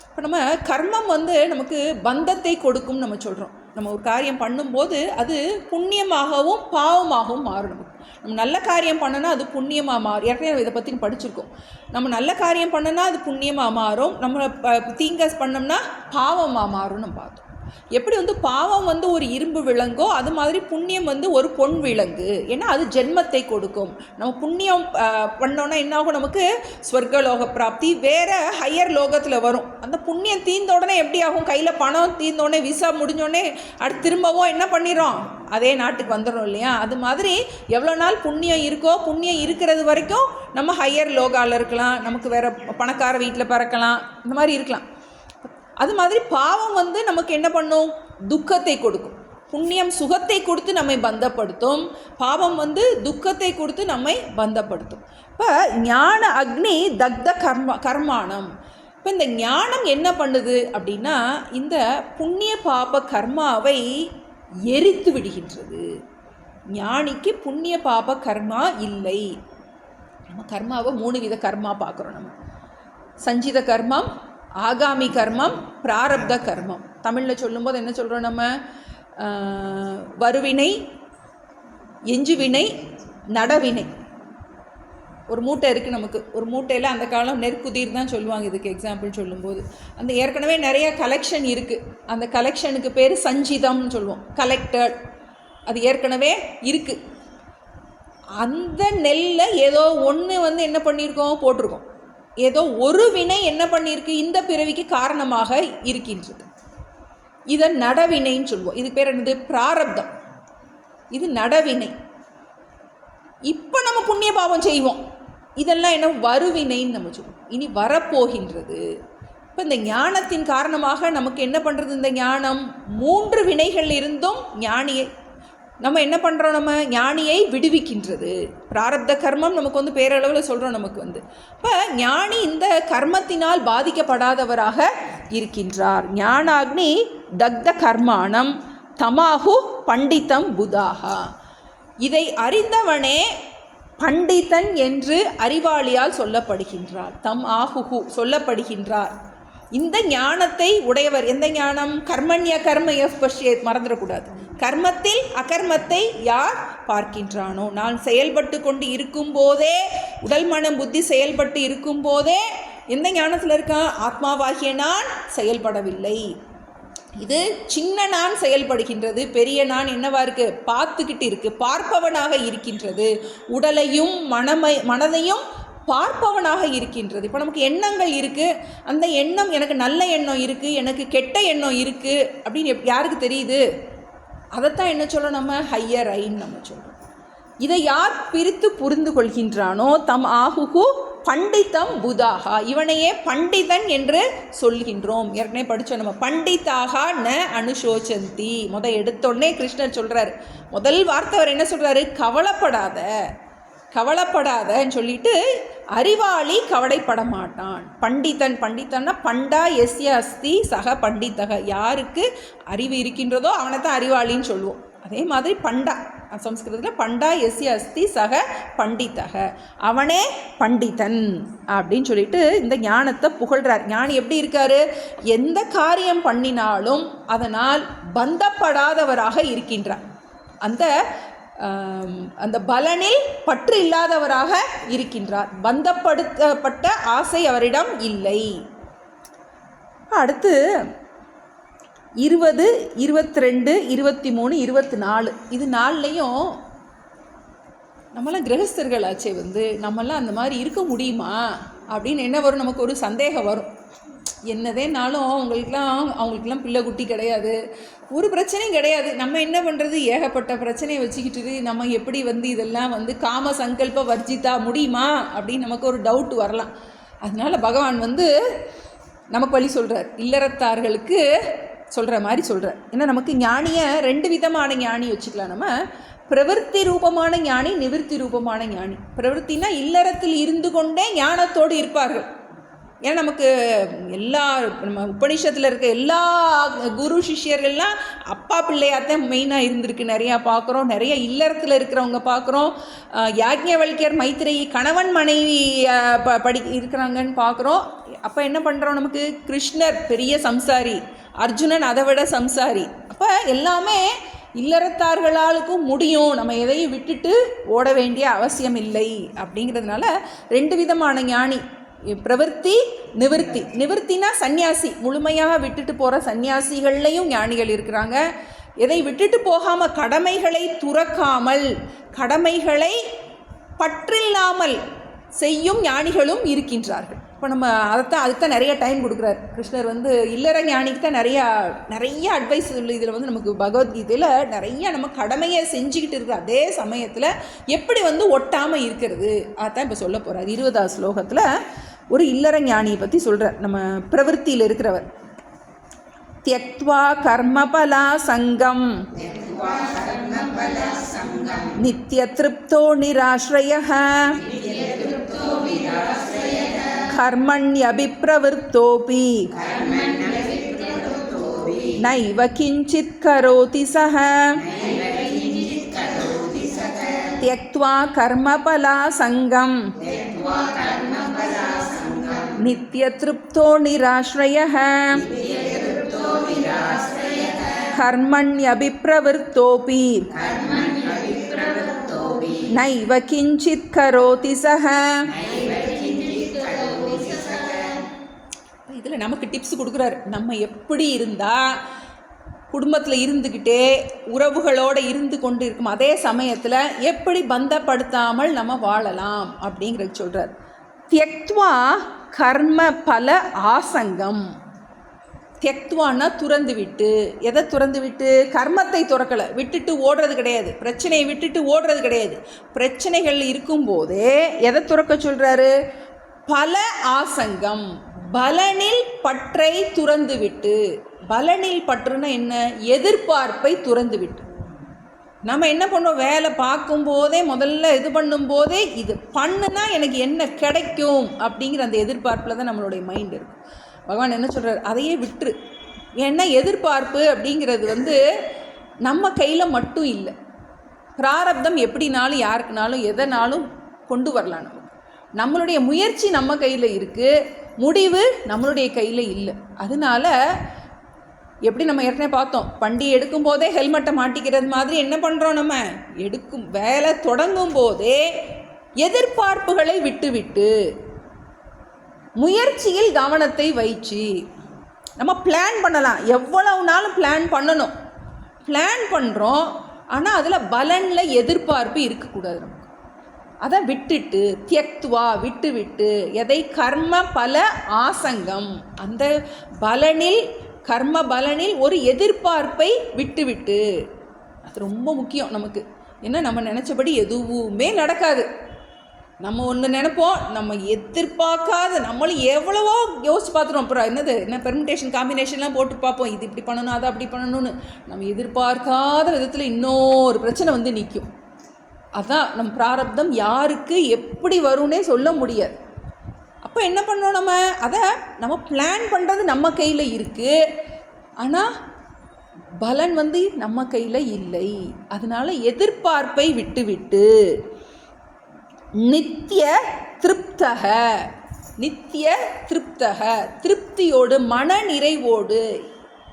இப்போ நம்ம கர்மம் வந்து நமக்கு பந்தத்தை கொடுக்கும் நம்ம சொல்கிறோம். நம்ம ஒரு காரியம் பண்ணும்போது அது புண்ணியமாகவும் பாவமாகவும் மாறும். நம்ம நல்ல காரியம் பண்ணனா அது புண்ணியமாக மாறும். ஏற்கனவே இதை பற்றி படிச்சிருக்கோம். நம்ம நல்ல காரியம் பண்ணனா அது புண்ணியமாக மாறும், நம்ம தீங்கஸ் பண்ணோம்னா பாவமாக மாறும். நம்ம பார்த்தோம். எப்படி வந்து பாவம் வந்து ஒரு இரும்பு விலங்கோ அது மாதிரி புண்ணியம் வந்து ஒரு பொன் விலங்கு. ஏன்னா அது ஜென்மத்தை கொடுக்கும். நம்ம புண்ணியம் பண்ணோன்னா என்னாகும், நமக்கு ஸ்வர்கலோக பிராப்தி, வேறு ஹையர் லோகத்தில் வரும். அந்த புண்ணியம் தீர்ந்த உடனே எப்படி ஆகும், கையில் பணம் தீர்ந்தோடனே விசா முடிஞ்சோடனே அடுத்து திரும்பவும் என்ன பண்ணிடும், அதே நாட்டுக்கு வந்துடும் இல்லையா. அது மாதிரி எவ்வளோ நாள் புண்ணியம் இருக்கோ, புண்ணியம் இருக்கிறது வரைக்கும் நம்ம ஹையர் லோகாவில் இருக்கலாம், நமக்கு வேறு பணக்கார வீட்டில் பிறக்கலாம், இந்த மாதிரி இருக்கலாம். அது மாதிரி பாவம் வந்து நமக்கு என்ன பண்ணும், துக்கத்தை கொடுக்கும். புண்ணியம் சுகத்தை கொடுத்து நம்மை பந்தப்படுத்தும், பாவம் வந்து துக்கத்தை கொடுத்து நம்மை பந்தப்படுத்தும். இப்போ ஞான அக்னி தக்த கர்மாணம். இப்போ இந்த ஞானம் என்ன பண்ணுது அப்படின்னா இந்த புண்ணிய பாப கர்மாவை எரித்து விடுகின்றது. ஞானிக்கு புண்ணிய பாப கர்மா இல்லை. நம்ம கர்மாவை 3 வித கர்மா பார்க்குறோம். நம்ம சஞ்சித கர்மம், ஆகாமி கர்மம், பிராரப்த கர்மம். தமிழில் சொல்லும்போது என்ன சொல்கிறோம் நம்ம, வருவினை, எஞ்சுவினை, நடவினை. ஒரு மூட்டை இருக்குது நமக்கு, ஒரு மூட்டையில் அந்த காலம் நெற்குதிர் தான் சொல்லுவாங்க இதுக்கு எக்ஸாம்பிள் சொல்லும்போது. அந்த ஏற்கனவே நிறைய கலெக்ஷன் இருக்குது, அந்த கலெக்ஷனுக்கு பேர் சஞ்சிதம்னு சொல்லுவோம், கலெக்டட். அது ஏற்கனவே இருக்குது. அந்த நெல்லை ஏதோ ஒன்று வந்து என்ன பண்ணியிருக்கோம், போட்டிருக்கோம். ஏதோ ஒரு வினை என்ன பண்ணியிருக்கு, இந்த பிறவிக்கு காரணமாக இருக்கின்றது. இதை நடவினைன்னு சொல்லுவோம். இதுக்கு பேர் என்னது, பிராரப்தம். இது நடவினை. இப்போ நம்ம புண்ணிய பாவம் செய்வோம், இதெல்லாம் என்ன, வருவினைன்னு நம்ம சொல்லுவோம். இனி வரப்போகின்றது. இப்போ இந்த ஞானத்தின் காரணமாக நமக்கு என்ன பண்ணுறது, இந்த ஞானம் 3 வினைகள் இருந்தும் ஞானியை நம்ம என்ன பண்ணுறோம், நம்ம ஞானியை விடுவிக்கின்றது. பிராரப்த கர்மம் நமக்கு வந்து பேரளவில் சொல்கிறோம் நமக்கு வந்து. இப்போ ஞானி இந்த கர்மத்தினால் பாதிக்கப்படாதவராக இருக்கின்றார். ஞானாக்னி தக்த கர்மாணம் தமாஹு பண்டிதம் புதாகா. இதை அறிந்தவனே பண்டிதன் என்று அறிவாளியால் சொல்லப்படுகின்றார். தம் ஆஹுஹு சொல்லப்படுகின்றார். இந்த ஞானத்தை உடையவர். எந்த ஞானம், கர்மண்ய கர்மய பஷ்யேத், மறந்துடக்கூடாது. கர்மத்தில் அகர்மத்தை யார் பார்க்கின்றானோ, நான் செயல்பட்டு கொண்டு இருக்கும்போதே, உடல் மனம் புத்தி செயல்பட்டு இருக்கும்போதே எந்த ஞானத்தில் இருக்கான், ஆத்மாவாகிய நான் செயல்படவில்லை. இது சின்ன நான் செயல்படுகின்றது, பெரிய நான் என்னவா இருக்குது, பார்த்துக்கிட்டு இருக்குது, பார்ப்பவனாக இருக்கின்றது. உடலையும் மனதையும் பார்ப்பவனாக இருக்கின்றது. இப்போ நமக்கு எண்ணங்கள் இருக்குது, அந்த எண்ணம் எனக்கு நல்ல எண்ணம் இருக்குது, எனக்கு கெட்ட எண்ணம் இருக்குது அப்படின்னு யாருக்கு தெரியுது? அதைத்தான் என்ன சொல்கிறோம் நம்ம, ஹையர் ஐன்னு நம்ம சொல்கிறோம். இதை யார் பிரித்து புரிந்து கொள்கின்றானோ தம் ஆஹுஹு பண்டிதம் புதாகா, இவனையே பண்டிதன் என்று சொல்கின்றோம். ஏற்கனவே படித்தோம் நம்ம, பண்டிதாக ந அனுசோச்சந்தி. எடுத்தோடனே கிருஷ்ணர் சொல்கிறார், முதல் வார்த்தை அவர் என்ன சொல்கிறாரு, கவலைப்படாத. கவலைப்படாதன்னு சொல்லிட்டு அறிவாளி கவலைப்பட மாட்டான். பண்டிதன், பண்டிதன்னா பண்டா எஸ்ய அஸ்தி சக பண்டிதக, யாருக்கு அறிவு இருக்கின்றதோ அவனை தான் அறிவாளின்னு சொல்லுவோம். அதே மாதிரி பண்டா, சம்ஸ்கிருதத்தில் பண்டா எஸ்ய அஸ்தி சக பண்டிதக, அவனே பண்டிதன் அப்படின்னு சொல்லிட்டு இந்த ஞானத்தை புகழ்கிறார். ஞானி எப்படி இருக்காரு? எந்த காரியம் பண்ணினாலும் அதனால் பந்தப்படாதவராக இருக்கின்றார். அந்த பலனில் பற்று இல்லாதவராக இருக்கின்றார். பந்தப்படுத்தப்பட்ட ஆசை அவரிடம் இல்லை. அடுத்து 20, 22, 23, 24 இது நாள்லையும் நம்மளாம் கிரகஸ்தர்களாச்சே நம்மளாம் அந்த மாதிரி இருக்க முடியுமா அப்படின்னு என்ன வரும்? நமக்கு ஒரு சந்தேகம் வரும். என்னதேனாலும் அவங்களுக்கெல்லாம் பிள்ளை குட்டி கிடையாது, ஒரு பிரச்சனையும் கிடையாது. நம்ம என்ன பண்ணுறது? ஏகப்பட்ட பிரச்சனையை வச்சுக்கிட்டு நம்ம எப்படி இதெல்லாம் காம சங்கல்ப வர்ஜிதா முடியுமா அப்படின்னு நமக்கு ஒரு டவுட் வரலாம். அதனால் பகவான் நமக்கு வழி சொல்கிறார், இல்லறத்தார்களுக்கு சொல்கிற மாதிரி சொல்கிறார். ஏன்னா நமக்கு ஞானியை 2 விதமான ஞானி வச்சுக்கலாம். நம்ம பிரவருத்தி ரூபமான ஞானி, நிவிற்த்தி ரூபமான ஞானி. பிரவருத்தினா இல்லறத்தில் இருந்து கொண்டே ஞானத்தோடு இருப்பார்கள். ஏன்னா நமக்கு நம்ம உபநிஷத்தில் இருக்க எல்லா குரு சிஷ்யர்கள்லாம் அப்பா பிள்ளையாத்தான் மெயினாக இருந்திருக்கு. நிறையா பார்க்குறோம். நிறைய இல்லறத்தில் இருக்கிறவங்க பார்க்குறோம். யாக்ஞவல்கியர், மைத்ரேயி கணவன் மனைவி இருக்கிறாங்கன்னு பார்க்குறோம். அப்போ என்ன பண்ணுறோம்? நமக்கு கிருஷ்ணர் பெரிய சம்சாரி, அர்ஜுனன் அதை விட சம்சாரி. அப்போ எல்லாமே இல்லறத்தார்களுக்கும் முடியும், நம்ம எதையும் விட்டுட்டு ஓட வேண்டிய அவசியம் இல்லை. அப்படிங்கிறதுனால 2 விதமான ஞானி, பிரவர்த்தி, நிவர்த்தி. நிவர்த்தினா சன்னியாசி, முழுமையாக விட்டுட்டு போகிற சன்னியாசிகள்லையும் ஞானிகள் இருக்கிறாங்க. எதை விட்டுட்டு போகாமல், கடமைகளை துறக்காமல், கடமைகளை பற்றில்லாமல் செய்யும் ஞானிகளும் இருக்கின்றார்கள். இப்போ நம்ம அதுதான் நிறைய டைம் கொடுக்குறாரு கிருஷ்ணர். இல்லற ஞானிக்கு தான் நிறைய அட்வைஸ் இதில் நமக்கு பகவத்கீதையில் நிறைய நம்ம கடமையை செஞ்சுக்கிட்டு இருக்கிற அதே சமயத்தில் எப்படி ஒட்டாமல் இருக்கிறது அதான் இப்போ சொல்ல போகிறார். 20ஆவது ஸ்லோகத்தில் ஒரு இல்லற ஞானியை பற்றி சொல்கிறார். நம்ம பிரவருத்தியில் இருக்கிறவர். தியக்த்வா கர்மபலா சங்கம் நித்ய திருப்தோ நிராஸ்ரயः கர்மண்யபிப்ரவருத்தோபி நைவ கிஞ்சித் கரோதி சஹ. தியக்த்வா கர்மபலா சங்கம் நித்ய திருப்தோ நிராஸ்ரயः கர்மண்யபிப்ரவருத்தோபி நைவ கிஞ்சித் கரோதி சஹ. இதில் நமக்கு டிப்ஸ் கொடுக்குறாரு. நம்ம எப்படி இருந்தால் குடும்பத்தில் இருந்துக்கிட்டே உறவுகளோடு இருந்து கொண்டு இருக்கும் அதே சமயத்தில் எப்படி பந்தப்படுத்தாமல் நம்ம வாழலாம் அப்படிங்கிறது சொல்கிறார். தியக்த்வா கர்ம பல ஆசங்கம். தியக்த்வான்னா துறந்து விட்டு. எதை துறந்து விட்டு? கர்மத்தை துறக்கலை, விட்டுட்டு ஓடுறது கிடையாது, பிரச்சனையை விட்டுட்டு ஓடுறது கிடையாது. பிரச்சனைகள் இருக்கும்போதே எதை துறக்க சொல்கிறாரு? பல ஆசங்கம், பலனில் பற்றை துறந்து விட்டு. பலனில் பற்றுனா என்ன? எதிர்பார்ப்பை துறந்து விட்டு. நம்ம என்ன பண்ணுறோம்? வேலை பார்க்கும்போதே முதல்ல இது பண்ணும்போதே இது பண்ணுனா எனக்கு என்ன கிடைக்கும் அப்படிங்கிற அந்த எதிர்பார்ப்பில் தான் நம்மளுடைய மைண்ட் இருக்கும். பகவான் என்ன சொல்கிறார்? அதையே விட்டுரு. ஏன்னா எதிர்பார்ப்பு அப்படிங்கிறது நம்ம கையில் மட்டும் இல்லை. பிராரப்தம் எப்படினாலும் யாருக்குனாலும் எதனாலும் கொண்டு வரலாம். நம்மளுடைய முயற்சி நம்ம கையில் இருக்குது, முடிவு நம்மளுடைய கையில் இல்லை. அதனால எப்படி நம்ம ஏற்கனவே பார்த்தோம், வண்டி எடுக்கும் போதே ஹெல்மெட்டை மாட்டிக்கிறது மாதிரி என்ன பண்ணுறோம்? நம்ம வேலை தொடங்கும் போதே எதிர்பார்ப்புகளை விட்டு முயற்சியில் கவனத்தை வைச்சு நம்ம பிளான் பண்ணலாம். எவ்வளவு நாளும் பிளான் பண்ணணும். பிளான் பண்ணுறோம், ஆனால் அதில் பலனில் எதிர்பார்ப்பு இருக்கக்கூடாது. நமக்கு அதை விட்டுட்டு தியக்த்வா விட்டு எதை? கர்ம பல ஆசங்கம். அந்த பலனில், கர்ம பலனில் ஒரு எதிர்பார்ப்பை விட்டு. அது ரொம்ப முக்கியம் நமக்கு. ஏன்னா நம்ம நினச்சபடி எதுவுமே நடக்காது. நம்ம ஒன்று நினைப்போம், நம்ம எதிர்பார்க்காத, நம்மளும் எவ்வளவோ யோசிச்சு பார்த்துருவோம். அப்புறம் என்ன பெர்மிட்டேஷன் காம்பினேஷன்லாம் போட்டு பார்ப்போம், இது இப்படி பண்ணணும், அதை அப்படி பண்ணணும்னு. நம்ம எதிர்பார்க்காத விதத்தில் இன்னொரு பிரச்சனை நிற்கும். அதான் நம் பிராரப்தம் யாருக்கு எப்படி வரும்னே சொல்ல முடியாது. அப்போ என்ன பண்ணோம், நம்ம பிளான் பண்ணுறது நம்ம கையில் இருக்குது, ஆனால் பலன் நம்ம கையில் இல்லை. அதனால எதிர்பார்ப்பை விட்டு நித்திய திருப்தக, திருப்தியோடு மன நிறைவோடு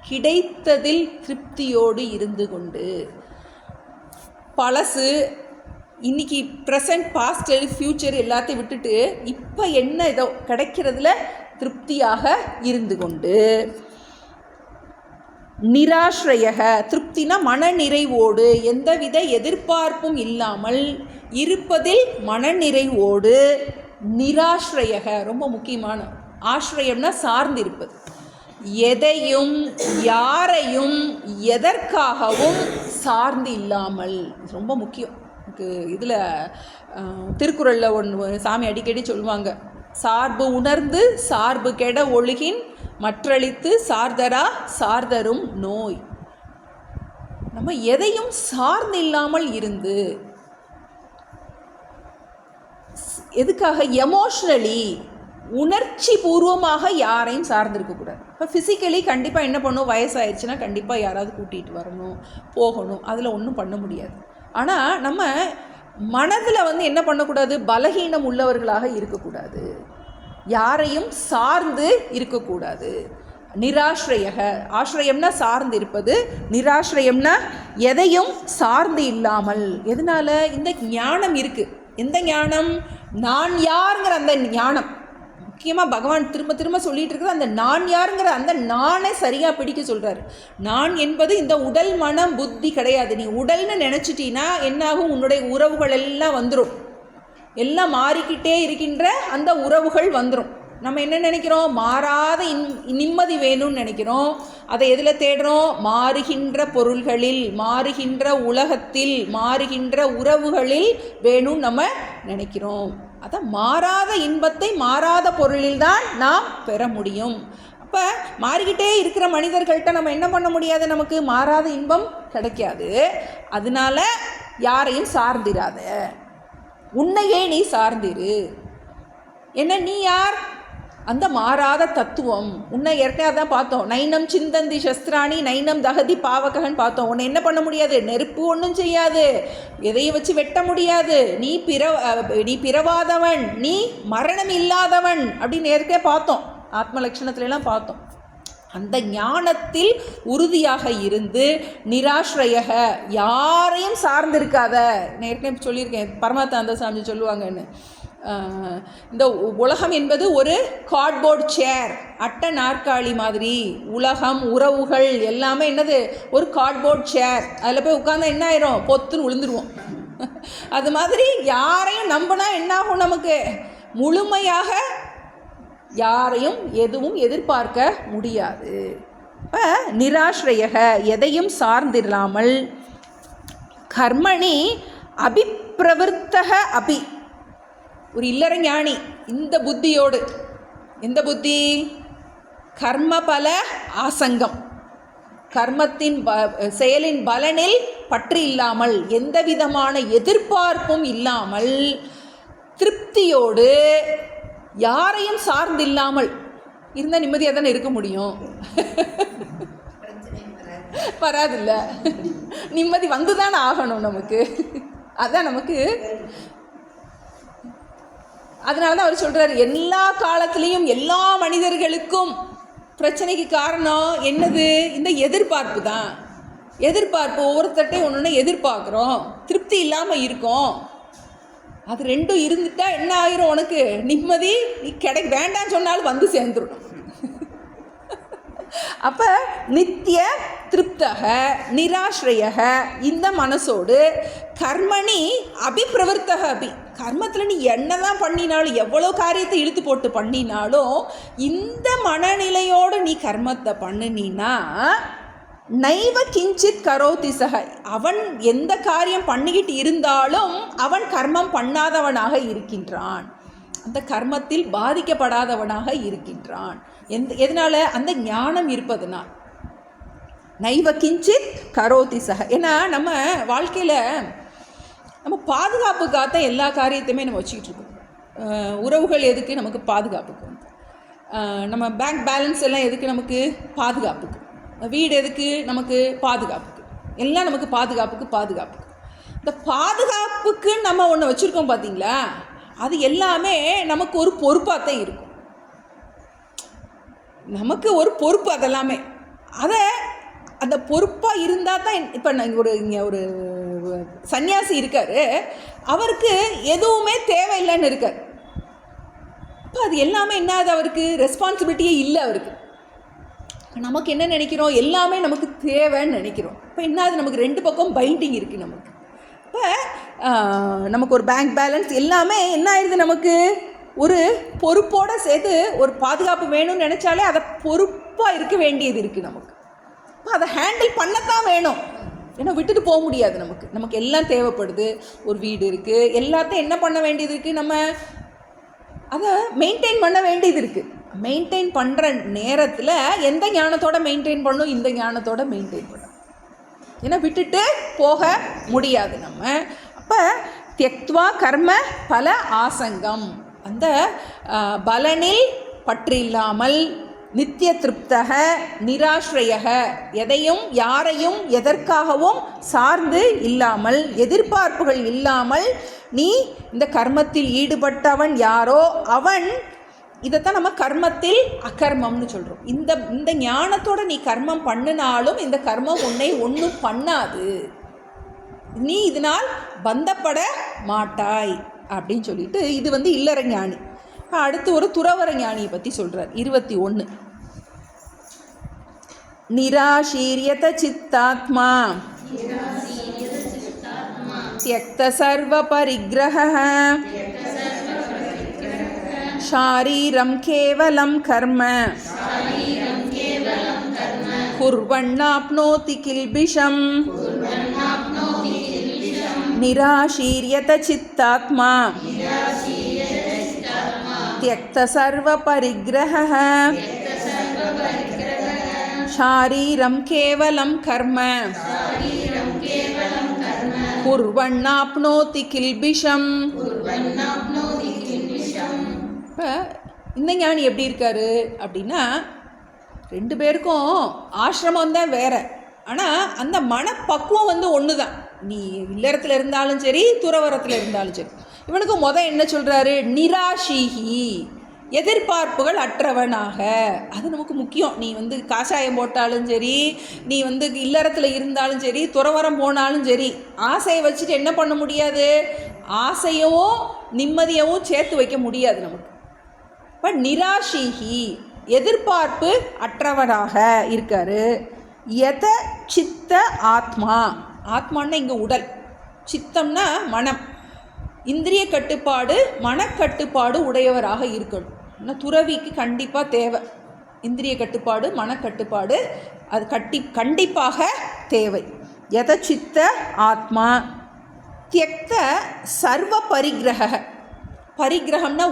கிடைத்ததில் திருப்தியோடு இருந்து கொண்டு, பழசு இன்னைக்கு ப்ரெசன்ட் பாஸ்ட் ஃப்யூச்சர் எல்லாத்தையும் விட்டுட்டு இப்போ என்ன ஏதோ கிடைக்கிறதுல திருப்தியாக இருந்து கொண்டு, நிராஸ்ரயக, திருப்தினா மன நிறைவோடு எந்தவித எதிர்பார்ப்பும் இல்லாமல் இருப்பதில் மனநிறைவோடு, நிராஸ்ரயக ரொம்ப முக்கியமான, ஆஸ்ரயம்னா சார்ந்து இருப்பது, எதையும் யாரையும் எதற்காகவும் சார்ந்து இல்லாமல், ரொம்ப முக்கியம். இதில் திருக்குறளில் ஒன்று சாமி அடிக்கடி சொல்லுவாங்க, சார்பு உணர்ந்து சார்பு கெட ஒழுகின் மற்றளித்து சார்தரா சார்தரும் நோய். நம்ம எதையும் சார்ந்து இல்லாமல் இருந்து, எதுக்காக, எமோஷ்னலி உணர்ச்சி பூர்வமாக யாரையும் சார்ந்திருக்கக்கூடாது. இப்போ ஃபிசிக்கலி கண்டிப்பாக என்ன பண்ணும், வயசாகிடுச்சுன்னா கண்டிப்பாக யாராவது கூட்டிகிட்டு வரணும், போகணும், அதில் ஒன்றும் பண்ண முடியாது. ஆனால் நம்ம மனதில் என்ன பண்ணக்கூடாது, பலகீனம் உள்ளவர்களாக இருக்கக்கூடாது, யாரையும் சார்ந்து இருக்கக்கூடாது. நிராஸ்ரயக, ஆஸ்ரயம்னா சார்ந்து இருப்பது, நிராஸ்ரயம்னா எதையும் சார்ந்து இல்லாமல். எதனால, இந்த ஞானம் இருக்குது. எந்த ஞானம், நான் யாருங்கிற அந்த ஞானம். முக்கியமாக பகவான் திரும்ப திரும்ப சொல்லிட்டு இருக்கிற அந்த நான் யாருங்கிற அந்த நானே சரியாக பிடிக்க சொல்கிறாரு. நான் என்பது இந்த உடல் மனம் புத்தி கிடையாது. நீ உடல்னு நினச்சிட்டீன்னா என்னாகும், உன்னுடைய உறவுகள் எல்லாம் வந்துடும், எல்லாம் மாறிக்கிட்டே இருக்கின்ற அந்த உறவுகள் வந்துடும். நம்ம என்ன நினைக்கிறோம், மாறாத நிம்மதி வேணும்னு நினைக்கிறோம். அதை எதில் தேடுறோம், மாறுகின்ற பொருள்களில், மாறுகின்ற உலகத்தில், மாறுகின்ற உறவுகளில் வேணும்னு நம்ம நினைக்கிறோம். அதை மாறாத இன்பத்தை மாறாத பொருளில் தான் நாம் பெற முடியும். அப்போ மாறிக்கிட்டே இருக்கிற மனிதர்கள்ட்ட நம்ம என்ன பண்ண முடியாது, நமக்கு மாறாத இன்பம் கிடைக்காது. அதனால யாரையும் சார்ந்திராத, உன்னையே நீ சார்ந்திரு. என்ன, நீ யார், அந்த மாறாத தத்துவம். உன்னை ஏற்கனவே தான் பார்த்தோம், நைனம் சிந்தந்தி சஸ்திராணி நைனம் தகதி பாவகன்னு பார்த்தோம். உன்னை என்ன பண்ண முடியாது, நெருப்பு ஒன்றும் செய்யாது, எதையும் வச்சு வெட்ட முடியாது, நீ பிறவாதவன், நீ மரணம் இல்லாதவன் அப்படின்னு ஏற்கனவே பார்த்தோம், ஆத்ம லட்சணத்துலலாம் பார்த்தோம். அந்த ஞானத்தில் உறுதியாக இருந்து, நிராஸ்ரயக, யாரையும் சார்ந்திருக்காத. நான் ஏற்கனவே சொல்லியிருக்கேன், பரமாத்தாந்த சாமி சொல்லுவாங்கன்னு, இந்த உலகம் என்பது ஒரு கார்ட்போர்ட் சேர், அட்டை நாற்காலி மாதிரி. உலகம், உறவுகள் எல்லாமே என்னது, ஒரு கார்ட்போர்ட் சேர். அதில் போய் உட்காந்தா என்ன ஆயிரும், பொத்துன்னு விழுந்துருவோம். அது மாதிரி யாரையும் நம்பினா என்னாகும், நமக்கு முழுமையாக யாரையும் எதுவும் எதிர்பார்க்க முடியாது. இப்போ நிராஸ்ரயக, எதையும் சார்ந்திராமல், கர்மணி அபிப்பிரவர்த்தக அபி, ஒரு இல்லற ஞானி இந்த புத்தியோடு. எந்த புத்தி, கர்மபல ஆசங்கம், கர்மத்தின் செயலின் பலனில் பற்று இல்லாமல், எந்த விதமான எதிர்பார்ப்பும் இல்லாமல், திருப்தியோடு யாரையும் சார்ந்தில்லாமல் இருந்தால் நிம்மதியாக தானே இருக்க முடியும். வராதில்ல, நிம்மதி வந்து தானே ஆகணும் நமக்கு. அதான் நமக்கு. அதனால தான் அவர் சொல்கிறார், எல்லா காலத்துலேயும் எல்லா மனிதர்களுக்கும் பிரச்சனைக்கு காரணம் என்னது, இந்த எதிர்பார்ப்பு தான். எதிர்பார்ப்பு, ஒவ்வொருத்தட்டையும் ஒன்று எதிர்பார்க்குறோம், திருப்தி இல்லாமல் இருக்கோம். அது ரெண்டும் இருந்துட்டா என்ன ஆயிரும், உனக்கு நிம்மதி நீ வேண்டான்னு சொன்னாலும் வந்து சேர்ந்துடும். அப்போ நித்திய திருப்தக நிராஸ்ரயக, இந்த மனசோடு கர்மணி அபிப்பிரவர்த்தக அபி, கர்மத்தில் நீ என்னதான் பண்ணினாலும், எவ்வளோ காரியத்தை இழுத்து போட்டு பண்ணினாலும், இந்த மனநிலையோடு நீ கர்மத்தை பண்ணினா, நைவ கிஞ்சித் கரோதி சக, அவன் எந்த காரியம் பண்ணிக்கிட்டு இருந்தாலும் அவன் கர்மம் பண்ணாதவனாக இருக்கின்றான், அந்த கர்மத்தில் பாதிக்கப்படாதவனாக இருக்கின்றான். எதனால, அந்த ஞானம் இருப்பதுனால். நைவ கிஞ்சித் கரோதி சக. ஏன்னா நம்ம வாழ்க்கையில் நம்ம பாதுகாப்புக்காகத்தான் எல்லா காரியத்தையுமே நம்ம வச்சுக்கிட்டு இருக்கோம். உறவுகள் எதுக்கு? நமக்கு பாதுகாப்புக்கு. நம்ம பேங்க் பேலன்ஸ் எல்லாம் எதுக்கு? நமக்கு பாதுகாப்புக்கு. வீடு எதுக்கு? நமக்கு பாதுகாப்புக்கு. எல்லாம் நமக்கு பாதுகாப்புக்கு. இந்த பாதுகாப்புக்கு நம்ம ஒன்று வச்சுருக்கோம் பார்த்தீங்களா, அது எல்லாமே நமக்கு ஒரு பொறுப்பாக தான் இருக்கும். நமக்கு ஒரு பொறுப்பு அதெல்லாமே. அதை அந்த பொறுப்பாக இருந்தால் தான். இப்போ நான் இங்கே ஒரு சன்னியாசி இருக்கார், அவருக்கு எதுவுமே தேவையில்லைன்னு இருக்கார். அப்போ அது எல்லாமே என்னது? அவருக்கு ரெஸ்பான்சிபிலிட்டியே இல்லை அவருக்கு. நமக்கு என்ன நினைக்கிறோம்? எல்லாமே நமக்கு தேவைன்னு நினைக்கிறோம். இப்போ என்னது? நமக்கு ரெண்டு பக்கம் பைண்டிங் இருக்குது நமக்கு. இப்போ நமக்கு ஒரு பேங்க் பேலன்ஸ் எல்லாமே என்ன ஆயிடுது? நமக்கு ஒரு பொறுப்போடு சேர்த்து ஒரு பாதுகாப்பு வேணும்னு நினச்சாலே அதை பொறுப்பாக இருக்க வேண்டியது இருக்குது நமக்கு. இப்போ அதை ஹேண்டில் பண்ணத்தான் வேணும், ஏன்னா விட்டுட்டு போக முடியாது. நமக்கு எல்லாம் தேவைப்படுது. ஒரு வீடு இருக்குது, எல்லாத்தையும் என்ன பண்ண வேண்டியது இருக்குது? நம்ம அதை மெயின்டைன் பண்ண வேண்டியது இருக்குது. மெயின்டைன் பண்ணுற நேரத்தில் எந்த ஞானத்தோடு மெயின்டைன் பண்ணணும்? இந்த ஞானத்தோடு மெயின்டைன் பண்ணணும். ஏன்னா விட்டுட்டு போக முடியாது நம்ம. அப்போ தியக்த்வா கர்ம பல ஆசங்கம், அந்த பலனில் பற்றில்லாமல், நித்திய திருப்தக நிராஸ்ரயக, எதையும் யாரையும் எதற்காகவும் சார்ந்து இல்லாமல், எதிர்பார்ப்புகள் இல்லாமல் நீ இந்த கர்மத்தில் ஈடுபட்டவன் யாரோ அவன். இதைத்தான் நம்ம கர்மத்தில் அகர்மம்னு சொல்கிறோம். இந்த ஞானத்தோட நீ கர்மம் பண்ணினாலும் இந்த கர்மம் உன்னை ஒன்றும் பண்ணாது, நீ இதனால் பந்தப்பட மாட்டாய் அப்படின்னு சொல்லிட்டு இது இல்லற ஞானி. அடுத்து ஒரு துறவர ஞானியை பற்றி சொல்கிறார். 21. நிராசீரியத சித்தாத்மா தியக்த சர்வ பரிக்ரஹ ஷாரீரம் கேவலம் கர்ம குர்வண்ணாப்னோதி கில்பிஷம். நிராசீரியத சித்தாத்மா தியக்த சர்வ பரிக்ரஹ ஷாரீரம் கேவலம் கர்ம குர்வண்ணாப்னோதி கில்பிஷம். இப்போ இந்த ஞானி எப்படி இருக்காரு அப்படின்னா, ரெண்டு பேருக்கும் ஆசிரமம் தான் வேறு, ஆனால் அந்த மனப்பக்குவம் ஒன்று தான். நீ இல்லறத்தில் இருந்தாலும் சரி, துறவரத்தில் இருந்தாலும் சரி. இவனுக்கு என்ன சொல்கிறாரு? நிராஷீஹி, எதிர்பார்ப்புகள் அற்றவனாக. அது நமக்கு முக்கியம். நீ காஷாயம் போட்டாலும் சரி, நீ இல்லறத்தில் இருந்தாலும் சரி, துறவரம் போனாலும் சரி, ஆசையை வச்சுட்டு என்ன பண்ண முடியாது? ஆசையவும் நிம்மதியவும் சேர்த்து வைக்க முடியாது நமக்கு. இப்போ நிராஷீஹி, எதிர்பார்ப்பு அற்றவராக இருக்காரு. யத சித்த ஆத்மா, ஆத்மான்னா இங்கே உடல், சித்தம்னா மனம், இந்திரிய கட்டுப்பாடு மனக்கட்டுப்பாடு உடையவராக இருக்கணும். ஆனால் துறவிக்கு கண்டிப்பாக தேவை இந்திரிய கட்டுப்பாடு மனக்கட்டுப்பாடு, அது கண்டிப்பாக தேவை. யத சித்த ஆத்மா தியக்த சர்வ பரிகிரக, பரிகிரகம்னா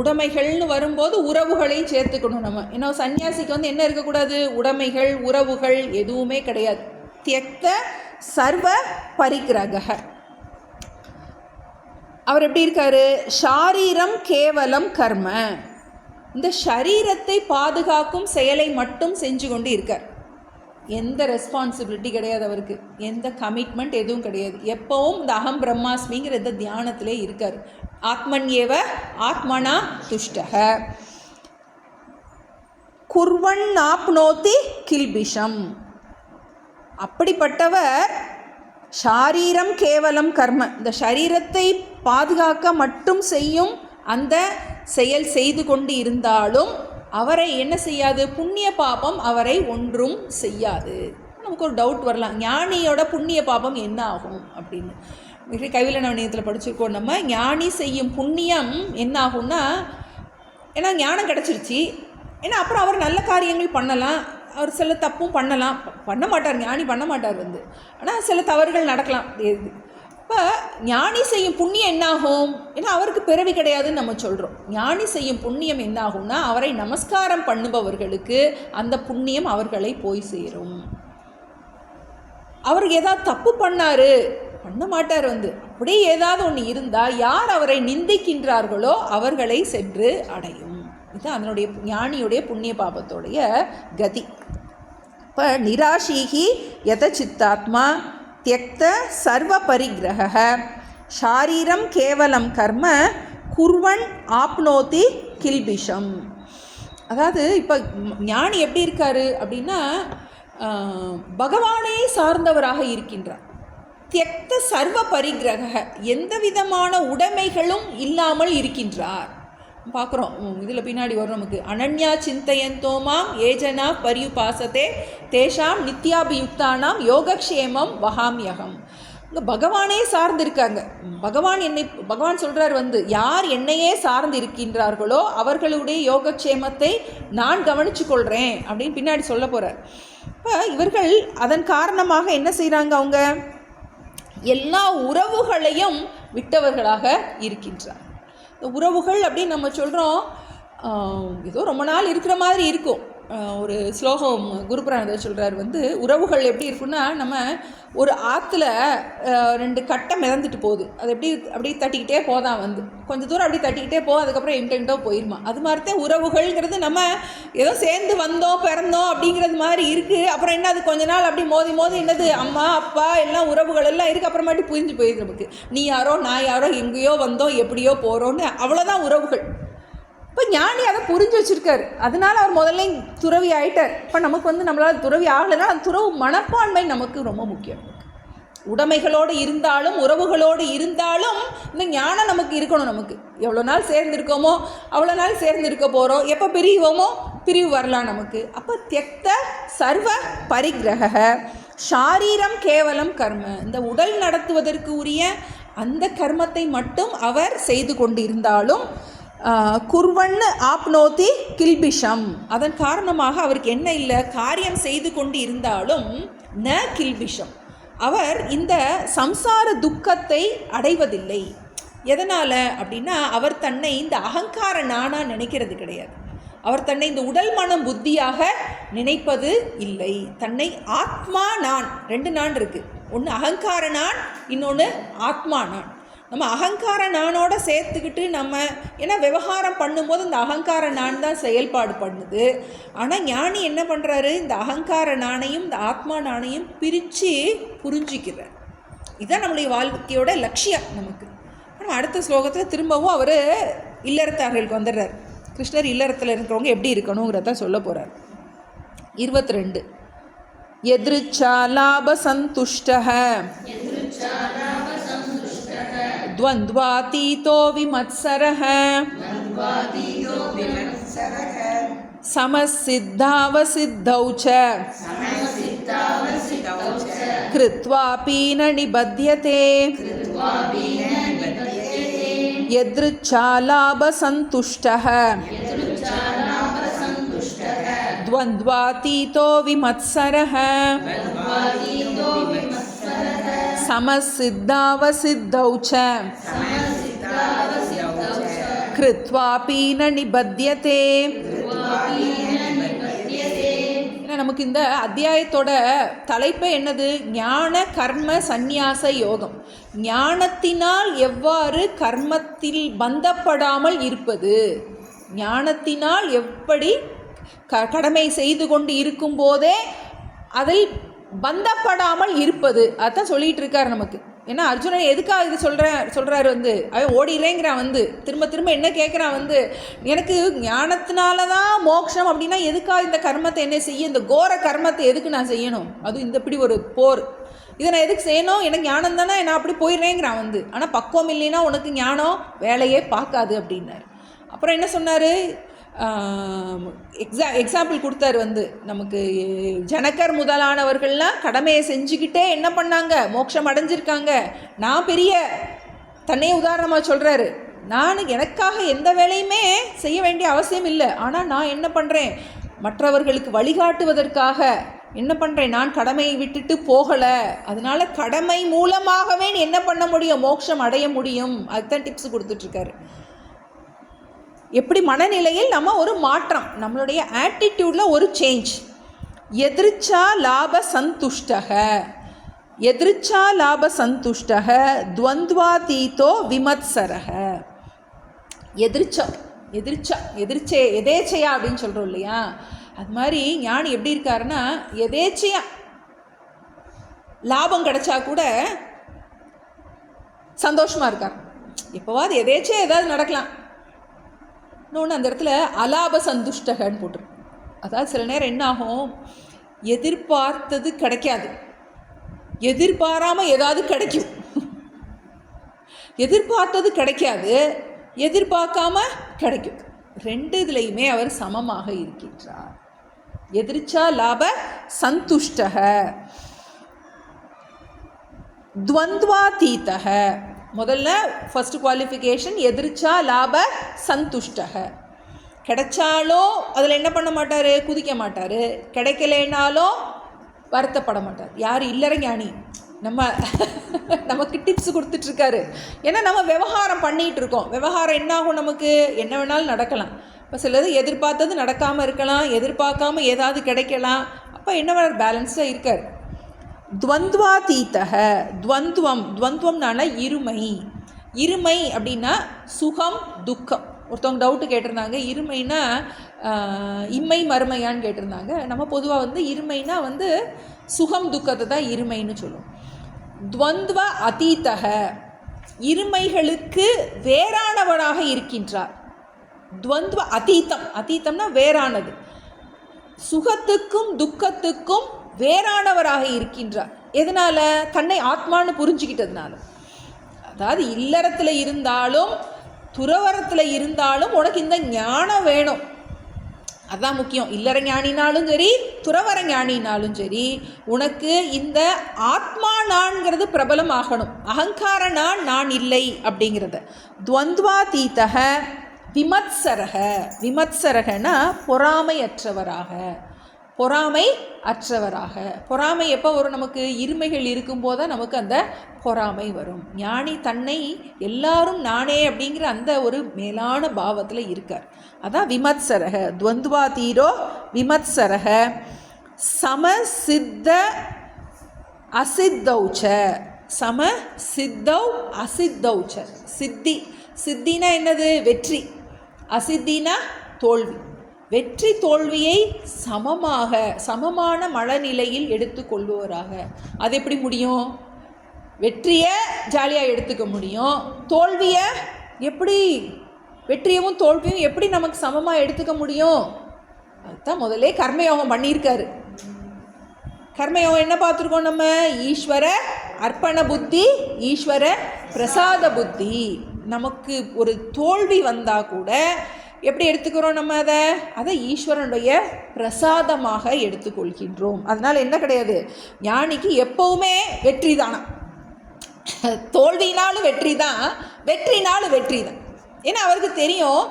உடைமைகள்னு வரும்போது உறவுகளையும் சேர்த்துக்கணும் நம்ம. ஏன்னா சன்னியாசிக்கு என்ன இருக்கக்கூடாது? உடைமைகள் உறவுகள் எதுவுமே கிடையாது. தியக்த சர்வ பரிகிரக. அவர் எப்படி இருக்காரு? ஷாரீரம் கேவலம் கர்ம, இந்த ஷரீரத்தை பாதுகாக்கும் செயலை மட்டும் செஞ்சு கொண்டு இருக்கார். எந்த ரெஸ்பான்சிபிலிட்டி கிடையாது அவருக்கு, எந்த கமிட்மெண்ட் எதுவும் கிடையாது. எப்பவும் இந்த அகம் பிரம்மாஸ்மிங்கிற இந்த தியானத்திலே இருக்கார். ஆத்மன் ஏவ ஆத்மனா துஷ்டக குர்வன் ஆப்னோதி கில்பிஷம். அப்படிப்பட்டவர் ஷாரீரம் கேவலம் கர்ம, இந்த ஷரீரத்தை பாதுகாக்க மட்டும் செய்யும் அந்த செயல் செய்து கொண்டு இருந்தாலும் அவரை என்ன செய்யாது? புண்ணிய பாபம் அவரை ஒன்றும் செய்யாது. நமக்கு ஒரு டவுட் வரலாம், ஞானியோட புண்ணிய பாபம் என்ன ஆகும் அப்படின்னு. கைவில நவனியத்தில் படிச்சிருக்கோம் நம்ம. ஞானி செய்யும் புண்ணியம் என்ன ஆகும்னா, ஏன்னா ஞானம் கிடச்சிருச்சு, ஏன்னா அப்புறம் அவர் நல்ல காரியங்கள் பண்ணலாம், அவர் சில தப்பும் பண்ண மாட்டார், ஞானி பண்ண மாட்டார் ஆனால் சில தவறுகள் நடக்கலாம். இப்போ ஞானி செய்யும் புண்ணியம் என்னாகும்? ஏன்னா அவருக்கு பிறவி கிடையாதுன்னு நம்ம சொல்கிறோம். ஞானி செய்யும் புண்ணியம் என்னாகும்னா, அவரை நமஸ்காரம் பண்ணுபவர்களுக்கு அந்த புண்ணியம் அவர்களை போய் சேரும். அவர் ஏதாவது தப்பு பண்ண மாட்டார். அப்படியே ஏதாவது ஒன்று இருந்தால் யார் அவரை நிந்திக்கின்றார்களோ அவர்களை சென்று அடையும். இதுதான் அதனுடைய ஞானியுடைய புண்ணிய பாபத்தோடைய கதி. இப்போ நிராசீகி யதசித்தாத்மா தியக்த சர்வ பரிகிரக ஷாரீரம் கேவலம் கர்ம குர்வன் ஆப்னோதி கில்பிஷம். அதாவது இப்போ ஞானி எப்படி இருக்காரு அப்படின்னா பகவானே சார்ந்தவராக இருக்கின்றார். தியக்த சர்வ பரிகிரக எந்த விதமான உடைமைகளும் இல்லாமல் இருக்கின்றார். பார்க்குறோம் இதில் பின்னாடி வரும் நமக்கு அனன்யா சிந்தையந்தோமாம் ஏஜனா பரியுபாசத்தே தேஷாம் நித்யாபியுக்தானாம் யோகக்ஷேமம் வகாமியகம். இங்கே பகவானே சார்ந்து இருக்காங்க. பகவான் சொல்கிறார் யார் என்னையே சார்ந்து இருக்கின்றார்களோ அவர்களுடைய யோகக்ஷேமத்தை நான் கவனிச்சு கொள்கிறேன் அப்படின்னு பின்னாடி சொல்ல போகிறார். இப்போ இவர்கள் அதன் காரணமாக என்ன செய்கிறாங்க, அவங்க எல்லா உறவுகளையும் விட்டவர்களாக இருக்கின்றார். இந்த உறவுகள் அப்படின்னு நம்ம சொல்கிறோம், ஏதோ ரொம்ப நாள் இருக்கிற மாதிரி இருக்கும். ஒரு ஸ்லோகம் குருபுராணத்தில் சொல்கிறார் உறவுகள் எப்படி இருக்குன்னா, நம்ம ஒரு ஆற்றுல 2 கட்டை மிதந்துட்டு போகுது, அது அப்படி தட்டிக்கிட்டே போதான் கொஞ்சம் தூரம் அப்படி தட்டிக்கிட்டே போகும், அதுக்கப்புறம் எங்கிட்டோ போயிருமா. அது மாதிரி தான் உறவுகள்ங்கிறது நம்ம ஏதோ சேர்ந்து வந்தோம் பிறந்தோம் அப்படிங்கிறது மாதிரி இருக்குது. அப்புறம் என்ன, அது கொஞ்ச நாள் அப்படி மோதி என்னது அம்மா அப்பா எல்லாம் உறவுகள் எல்லாம் இருக்குது, அப்புறமாட்டி புரிஞ்சு போயிடுது நமக்கு. நீ யாரோ நான் யாரோ எங்கேயோ வந்தோம் எப்படியோ போகிறோன்னு, அவ்வளோதான் உறவுகள். இப்போ ஞானி அதை புரிஞ்சு வச்சுருக்காரு. அதனால் அவர் முதல்ல துறவி ஆகிட்டார். இப்போ நமக்கு நம்மளால் துறவி ஆகலைன்னா அந்த துறவு மனப்பான்மை நமக்கு ரொம்ப முக்கியம். உடைமைகளோடு இருந்தாலும் உறவுகளோடு இருந்தாலும் இந்த ஞானம் நமக்கு இருக்கணும். நமக்கு எவ்வளோ நாள் சேர்ந்துருக்கோமோ அவ்வளோ நாள் சேர்ந்துருக்க போகிறோம், எப்போ பிரிவோமோ பிரிவு வரலாம் நமக்கு. அப்போ தியக்த சர்வ பரிகிரக ஷாரீரம் கேவலம் கர்ம, இந்த உடல் நடத்துவதற்கு உரிய அந்த கர்மத்தை மட்டும் அவர் செய்து கொண்டு இருந்தாலும் குர்வன் ஆப்னோதி கில்பிஷம், அதன் காரணமாக அவருக்கு என்ன இல்லை, காரியம் செய்து கொண்டு இருந்தாலும் ந கில்பிஷம், அவர் இந்த சம்சார துக்கத்தை அடைவதில்லை. எதனால் அப்படின்னா, அவர் தன்னை இந்த அகங்கார நானா நினைக்கிறது கிடையாது. அவர் தன்னை இந்த உடல் மனம் புத்தியாக நினைப்பது இல்லை. தன்னை ஆத்மா நான், 2 நான் இருக்குது, ஒன்று அகங்கார நான், இன்னொன்று ஆத்மா நான். நம்ம அகங்கார நானோட சேர்த்துக்கிட்டு நம்ம ஏன்னா விவகாரம் பண்ணும்போது இந்த அகங்கார நான் தான் செயல்பாடு பண்ணுது. ஆனால் ஞானி என்ன பண்ணுறாரு, இந்த அகங்கார நானையும் இந்த ஆத்மா நானையும் பிரித்து புரிஞ்சிக்கிறார். இதுதான் நம்மளுடைய வாழ்க்கையோட லட்சியம் நமக்கு. நம்ம அடுத்த ஸ்லோகத்தில் திரும்பவும் அவர் இல்லறத்தார்களுக்கு வந்துடுறார். கிருஷ்ணர் இல்லறத்தில் இருக்கிறவங்க எப்படி இருக்கணுங்கிறத சொல்ல போகிறார். 22 எதிர்ச்சா லாப சந்துஷ்டஹ द्वन्द्वातीतो विमत्सरः समसिद्धावसिद्धौ च कृत्वापि न निबध्यते यदृच्छालाभसन्तुष्टः द्वन्द्वातीतो विमत्सरः समसिद्धावसिद्धौ च कृत्वापि न निबध्यते. நமக்கு இந்த அத்தியாயத்தோட தலைப்பே என்னது, ஞான கர்ம சந்நியாச யோகம். ஞானத்தினால் எவ்வாறு கர்மத்தில் பந்தப்படாமல் இருப்பது, ஞானத்தினால் எப்படி கடமை செய்து கொண்டு இருக்கும்போதே அதில் பந்தப்படாமல் இருப்பது, அதான் சொல்லிகிட்டு இருக்கார் நமக்கு. ஏன்னா அர்ஜுனன் எதுக்காக இது சொல்கிறாரு, அவன் ஓடிலேங்கிறான், திரும்ப திரும்ப என்ன கேட்குறான், எனக்கு ஞானத்தினால தான் மோட்சம் அப்படின்னா எதுக்காக இந்த கர்மத்தை என்ன செய்ய, இந்த கோர கர்மத்தை எதுக்கு நான் செய்யணும், அதுவும் இந்த இப்படி ஒரு போர், இதை நான் எதுக்கு செய்யணும், எனக்கு ஞானம் தானே, நான் அப்படி போயிடுறேங்கிறான். ஆனால் பக்குவம் இல்லைன்னா உனக்கு ஞானம் வேலையே பார்க்காது அப்படின்னார். அப்புறம் என்ன சொன்னார், எக்ஸாம்பிள் கொடுத்தார். நமக்கு ஜனகர் முதலானவர்கள்லாம் கடமையை செஞ்சுக்கிட்டே என்ன பண்ணாங்க, மோட்சம் அடைஞ்சிருக்காங்க. நான் பெரிய தன்னையே உதாரணமாக சொல்கிறாரு, நான் எனக்காக எந்த வேலையுமே செய்ய வேண்டிய அவசியம் இல்லை, ஆனால் நான் என்ன பண்ணுறேன், மற்றவர்களுக்கு வழிகாட்டுவதற்காக என்ன பண்ணுறேன், நான் கடமையை விட்டுட்டு போகலை, அதனால் கடமை மூலமாகவே என்ன பண்ண முடியும், மோட்சம் அடைய முடியும். அதுதான் டிப்ஸ் கொடுத்துட்ருக்காரு. எப்படி மனநிலையில் நம்ம ஒரு மாற்றம், நம்மளுடைய ஆட்டிடியூடில் ஒரு சேஞ்ச். எதிர்ச்சா லாப சந்துஷ்டக, எதிர்ச்சா லாப சந்துஷ்டக துவந்த்வாதீதோ விமத்சரக. எதேச்சையா அப்படின்னு சொல்கிறோம் இல்லையா, அது மாதிரி ஞானி எப்படி இருக்காருன்னா எதேச்சையா லாபம் கிடைச்சா கூட சந்தோஷமாக இருக்கார். எப்போவாது எதேச்சையா ஏதாவது நடக்கலாம். இன்னொன்று அந்த இடத்துல அலாப சந்துஷ்டகன்னு போட்டிருக்கு. அதாவது சில நேரம் என்ன ஆகும், எதிர்பார்த்தது கிடைக்காது, எதிர்பாராமல் ஏதாவது கிடைக்கும். எதிர்பார்த்தது கிடைக்காது, எதிர்பார்க்காம கிடைக்கும். ரெண்டு இதுலையுமே அவர் சமமாக இருக்கின்றார். எதிர்ச்சா லாப சந்துஷ்டக துவந்த்வாதீதக. முதல்ல ஃபர்ஸ்ட் குவாலிஃபிகேஷன் எதிர்ச்சா லாப சந்துஷ்டக. கிடைச்சாலும் அதில் என்ன பண்ண மாட்டார், குதிக்க மாட்டார். கிடைக்கலனாலும் வருத்தப்பட மாட்டார். யார் இல்லற ஞானி நமக்கு டிப்ஸ் கொடுத்துட்ருக்காரு. ஏன்னா நம்ம விவகாரம் பண்ணிகிட்டு இருக்கோம். விவகாரம் என்ன ஆகும், நமக்கு என்ன வேணாலும் நடக்கலாம். இப்போ சிலது எதிர்பார்த்தது நடக்காமல் இருக்கலாம், எதிர்பார்க்காம ஏதாவது கிடைக்கலாம். அப்போ என்ன பேலன்ஸாக இருக்கார். துவந்த்வாதீதக. துவந்த்வம்னால இருமை அப்படின்னா சுகம் துக்கம். ஒருத்தவங்க டவுட்டு கேட்டிருந்தாங்க, இருமைனா இம்மை மறுமையான்னு கேட்டிருந்தாங்க. நம்ம பொதுவாக இருமைனா சுகம் துக்கத்தை தான் இருமைன்னு சொல்லுவோம். துவந்த்வ அதீதக, இருமைகளுக்கு வேறானவனாக இருக்கின்றார். துவந்த்வ அதீதம்னா வேறானது. சுகத்துக்கும் துக்கத்துக்கும் வேறானவராக இருக்கின்றார். எதனால்? தன்னை ஆத்மான்னு புரிஞ்சுக்கிட்டதுனால. அதாவது இல்லறத்தில் இருந்தாலும் துறவரத்தில் இருந்தாலும் உனக்கு இந்த ஞானம் வேணும், அதுதான் முக்கியம். இல்லற ஞானினாலும் சரி, துறவர ஞானினாலும் சரி, உனக்கு இந்த ஆத்மா நான்கிறது பிரபலம் ஆகணும். அகங்கார நான் இல்லை அப்படிங்கிறத. துவந்த்வாதீதக விமத்சரகனா பொறாமையற்றவராக. பொறாமை எப்போ வரும்? நமக்கு இருமைகள் இருக்கும்போது தான் நமக்கு அந்த பொறாமை வரும். ஞானி தன்னை எல்லாரும் நானே அப்படிங்கிற அந்த ஒரு மேலான பாவத்தில் இருக்கார். அதான் விமத்சரக. துவந்த்வாதீரோ விமத்சரக சமசித்த அசித்தௌச்ச. அசித்தௌச்ச. சித்தினா என்னது? வெற்றி. அசித்தினா தோல்வி. வெற்றி தோல்வியை சமமான மனநிலையில் எடுத்துக்கொள்வோராக. அது எப்படி முடியும்? வெற்றியை ஜாலியாக எடுத்துக்க முடியும், தோல்வியை எப்படி, வெற்றியவும் தோல்வியும் எப்படி நமக்கு சமமாக எடுத்துக்க முடியும்? அதுதான் முதல்ல கர்மயோகம் பண்ணியிருக்காரு. கர்மயோகம் என்ன பார்த்துருக்கோம் நம்ம? ஈஸ்வர அர்ப்பண புத்தி, ஈஸ்வர பிரசாத புத்தி. நமக்கு ஒரு தோல்வி வந்தால் கூட எப்படி எடுத்துக்கிறோம் நம்ம? அதை ஈஸ்வரனுடைய பிரசாதமாக எடுத்துக்கொள்கின்றோம். அதனால் என்ன கிடையாது, ஞானிக்கு எப்பவுமே வெற்றி தானா. தோல்வினாலும் வெற்றி தான், வெற்றினாலும் வெற்றி தான். ஏன்னா அவருக்கு தெரியும்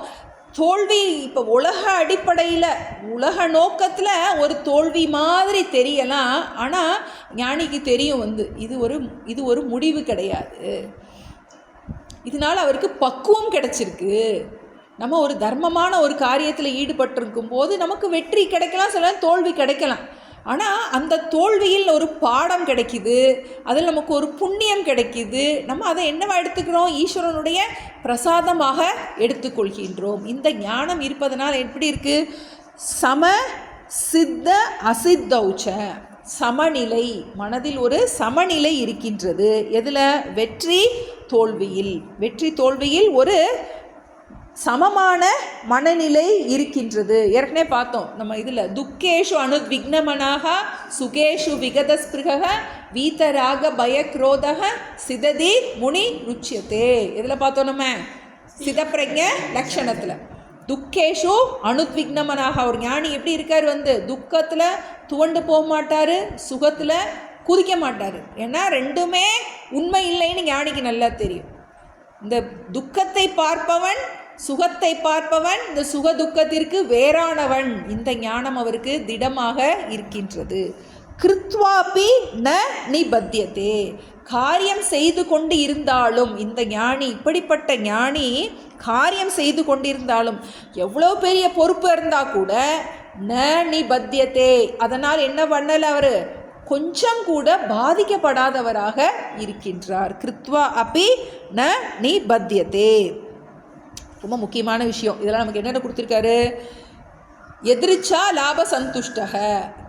தோல்வி இப்போ உலக அடிப்படையில் உலக நோக்கத்தில் ஒரு தோல்வி மாதிரி தெரியலாம். ஆனால் ஞானிக்கு தெரியும் இது ஒரு முடிவு கிடையாது. இதனால் அவருக்கு பக்குவம் கிடைச்சிருக்கு. நம்ம ஒரு தர்மமான ஒரு காரியத்தில் ஈடுபட்டிருக்கும் போது நமக்கு வெற்றி கிடைக்கலாம், சில தோல்வி கிடைக்கலாம். ஆனால் அந்த தோல்வியில் ஒரு பாடம் கிடைக்கிது, அதில் நமக்கு ஒரு புண்ணியம் கிடைக்கிது. நம்ம அதை என்னவா எடுத்துக்கிறோம்? ஈஸ்வரனுடைய பிரசாதமாக எடுத்துக்கொள்கின்றோம். இந்த ஞானம் இருப்பதனால் எப்படி இருக்குது? சம சித்த அசித்தௌச்ச. சமநிலை, மனதில் ஒரு சமநிலை இருக்கின்றது. எதில்? வெற்றி தோல்வியில் ஒரு சமமான மனநிலை இருக்கின்றது. ஏற்கனவே பார்த்தோம் நம்ம இதில். துக்கேஷு அனுத்விக்னமனாக சுகேஷு விகதஸ்பிருக வீதராக பயக்ரோதக சிததி முனி ருச்சியத்தே. இதில் பார்த்தோம் நம்ம சிதப்பிரஜ லட்சணத்தில். துக்கேஷு அனுத்விக்னமனாக. ஒரு ஞானி எப்படி இருக்கார்? துக்கத்தில் துவண்டு போக மாட்டார், சுகத்தில் குதிக்க மாட்டார். ஏன்னா ரெண்டுமே உண்மை இல்லைன்னு ஞானிக்கு நல்லா தெரியும். இந்த துக்கத்தை பார்ப்பவன், சுகத்தை பார்ப்பவன், இந்த சுக துக்கத்திற்கு வேறானவன். இந்த ஞானம் அவருக்கு திடமாக இருக்கின்றது. கிருத்வாபி ந நிபத்தியதே. காரியம் செய்து கொண்டு இருந்தாலும் இந்த ஞானி, இப்படிப்பட்ட ஞானி காரியம் செய்து கொண்டிருந்தாலும், எவ்வளோ பெரிய பொறுப்பு இருந்தால் கூட ந நிபத்தியதே, அதனால் என்ன பண்ணலை? அவர் கொஞ்சம் கூட பாதிக்கப்படாதவராக இருக்கின்றார். கிருத்வா அப்பி ந நிபத்யதே. ரொம்ப முக்கியமான விஷயம். இதெல்லாம் நமக்கு என்னென்ன கொடுத்துருக்காரு? எதிர்ச்சா லாப சந்துஷ்டக,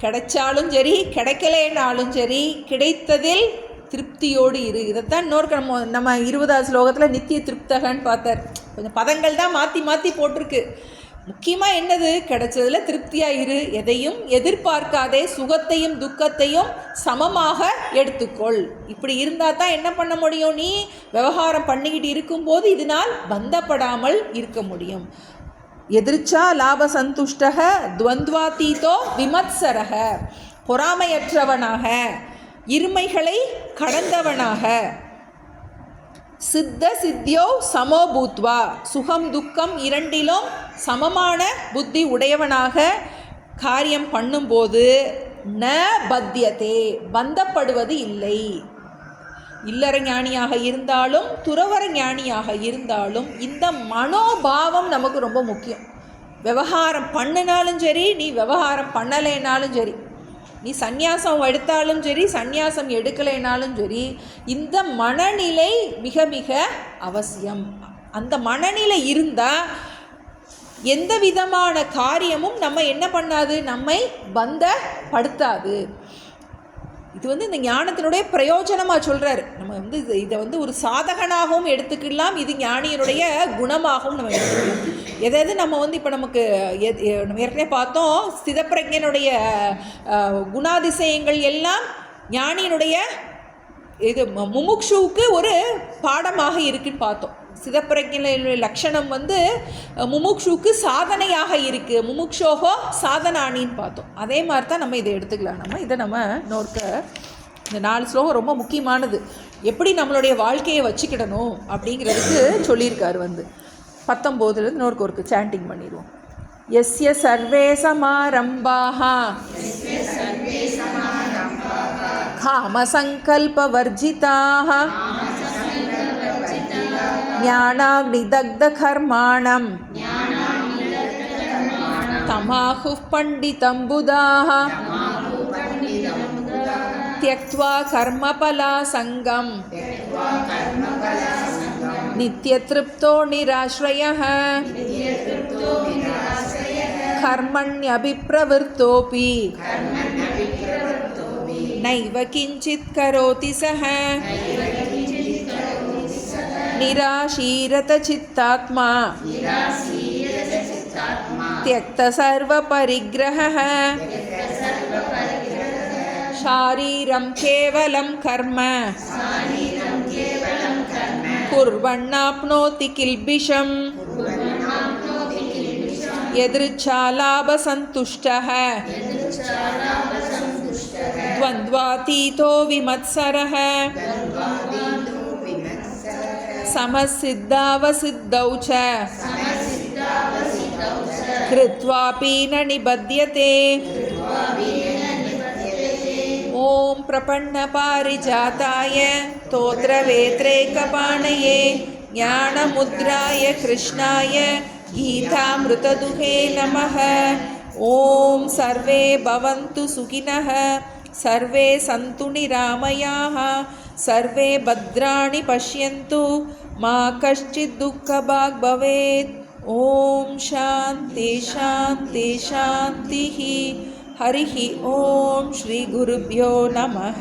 கிடைச்சாலும் சரி கிடைக்கலேனாலும் சரி கிடைத்ததில் திருப்தியோடு இரு. இதைத்தான் இன்னொரு நம்ம 20வது ஸ்லோகத்தில் நித்திய திருப்தகன்னு பார்த்தார். கொஞ்சம் பதங்கள் தான் மாற்றி மாற்றி போட்டிருக்கு. முக்கியமாக என்னது? கிடைச்சதில் திருப்தியாக இரு, எதையும் எதிர்பார்க்காதே, சுகத்தையும் துக்கத்தையும் சமமாக எடுத்துக்கொள். இப்படி இருந்தால் தான் என்ன பண்ண முடியும்? நீ விவகாரம் பண்ணிக்கிட்டு இருக்கும்போது இதனால் பந்தப்படாமல் இருக்க முடியும். எதிர்ச்சா லாப சந்துஷ்டக துவந்த்வாதீதோ விமத்சரக, பொறாமையற்றவனாக, இருமைகளை கடந்தவனாக, சித்த சித்தியோ சமோபூத்வா, சுகம் துக்கம் இரண்டிலும் சமமான புத்தி உடையவனாக காரியம் பண்ணும்போது ந பத்தியதே, பந்தப்படுவது இல்லை. இல்லற ஞானியாக இருந்தாலும் துறவர ஞானியாக இருந்தாலும் இந்த மனோபாவம் நமக்கு ரொம்ப முக்கியம். விவகாரம் பண்ணினாலும் சரி, நீ விவகாரம் பண்ணலைனாலும் சரி, நீ சந்நியாசம் எடுத்தாலும் சரி சந்நியாசம் எடுக்கலைனாலும் சரி, இந்த மனநிலை மிக மிக அவசியம். அந்த மனநிலை இருந்தால் எந்த விதமான காரியமும் நம்ம என்ன பண்ணாது? நம்மை பந்தப்படுத்தாது. இது இந்த ஞானத்தினுடைய பிரயோஜனமாக சொல்கிறார். நம்ம இதை ஒரு சாதகனாகவும் எடுத்துக்கலாம், இது ஞானியனுடைய குணமாகவும் நம்ம எடுத்துக்கலாம். எதாவது நம்ம இப்போ நமக்கு நம்ம ஏற்கனவே பார்த்தோம், ஸ்திதப்பிரஜனுடைய குணாதிசயங்கள் எல்லாம் ஞானியனுடைய இது முமுக்ஷுவுக்கு ஒரு பாடமாக இருக்குன்னு பார்த்தோம். சிதப்பிரஜனுடைய லட்சணம் முமுக்ஷுவுக்கு சாதனையாக இருக்குது. முமுக்ஷோகோ சாதனானின்னு பார்த்தோம். அதே மாதிரி தான் நம்ம இதை எடுத்துக்கலாம். நம்ம நோக்க இந்த 4 ஸ்லோகம் ரொம்ப முக்கியமானது. எப்படி நம்மளுடைய வாழ்க்கையை வச்சுக்கிடணும் அப்படிங்கிறதுக்கு சொல்லியிருக்காரு. 19 நோருக்கு ஒருக்கு சாண்டிங் பண்ணிடுவோம். யஸ்ய சர்வே சமாரம்பாஹ காமசங்கல்பவர்ஜிதாஹ ஞானாக்னிதக்தகர்மாணம் தமாஹுः பண்டிதம் புதாः த்யக்த்வா கர்மபலாசங்கம் நித்யத்ருப்தோ நிராஸ்ரயः கர்மண்யபிப்ரவருத்தோபி நைவ கிஞ்சித் கரோதி சஹ நிராசீரத சித்தாத்மா த்யக்த சர்வ பரிக்ரஹः ஷாரீரம் கேவலம் கர்ம குர்வன்னாப்னோதி கில்பிஷம் யதிருச்சாலாப சந்துஷ்டः துவந்த்வாதீதோ விமத்சரः சமசித்தாவசித்தௌ ச கிருத்வாபி ந நிபத்யதே. ஓம் பிரபன்ன பாரிஜாதாய தோத்ரவேத்ரேகபாணயே ஞானமுத்ராய கிருஷ்ணாய கீதாமிருததுஹே நமः. ஓம் சர்வே பவந்து சுகினः, சர்வே சந்து நிராமயாः, சர்வே பத்ராணி பஷ்யந்து, மா கஷ்சித் துக்கபாக் பவேத். ஓம் சாந்தி சாந்தி சாந்திஹி. ஹரிஹி ஓம் ஸ்ரீ குருப்யோ நமः.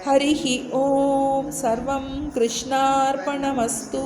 ஹரிஹி ஓம். சர்வம் கிருஷ்ணார்ப்பணமஸ்து.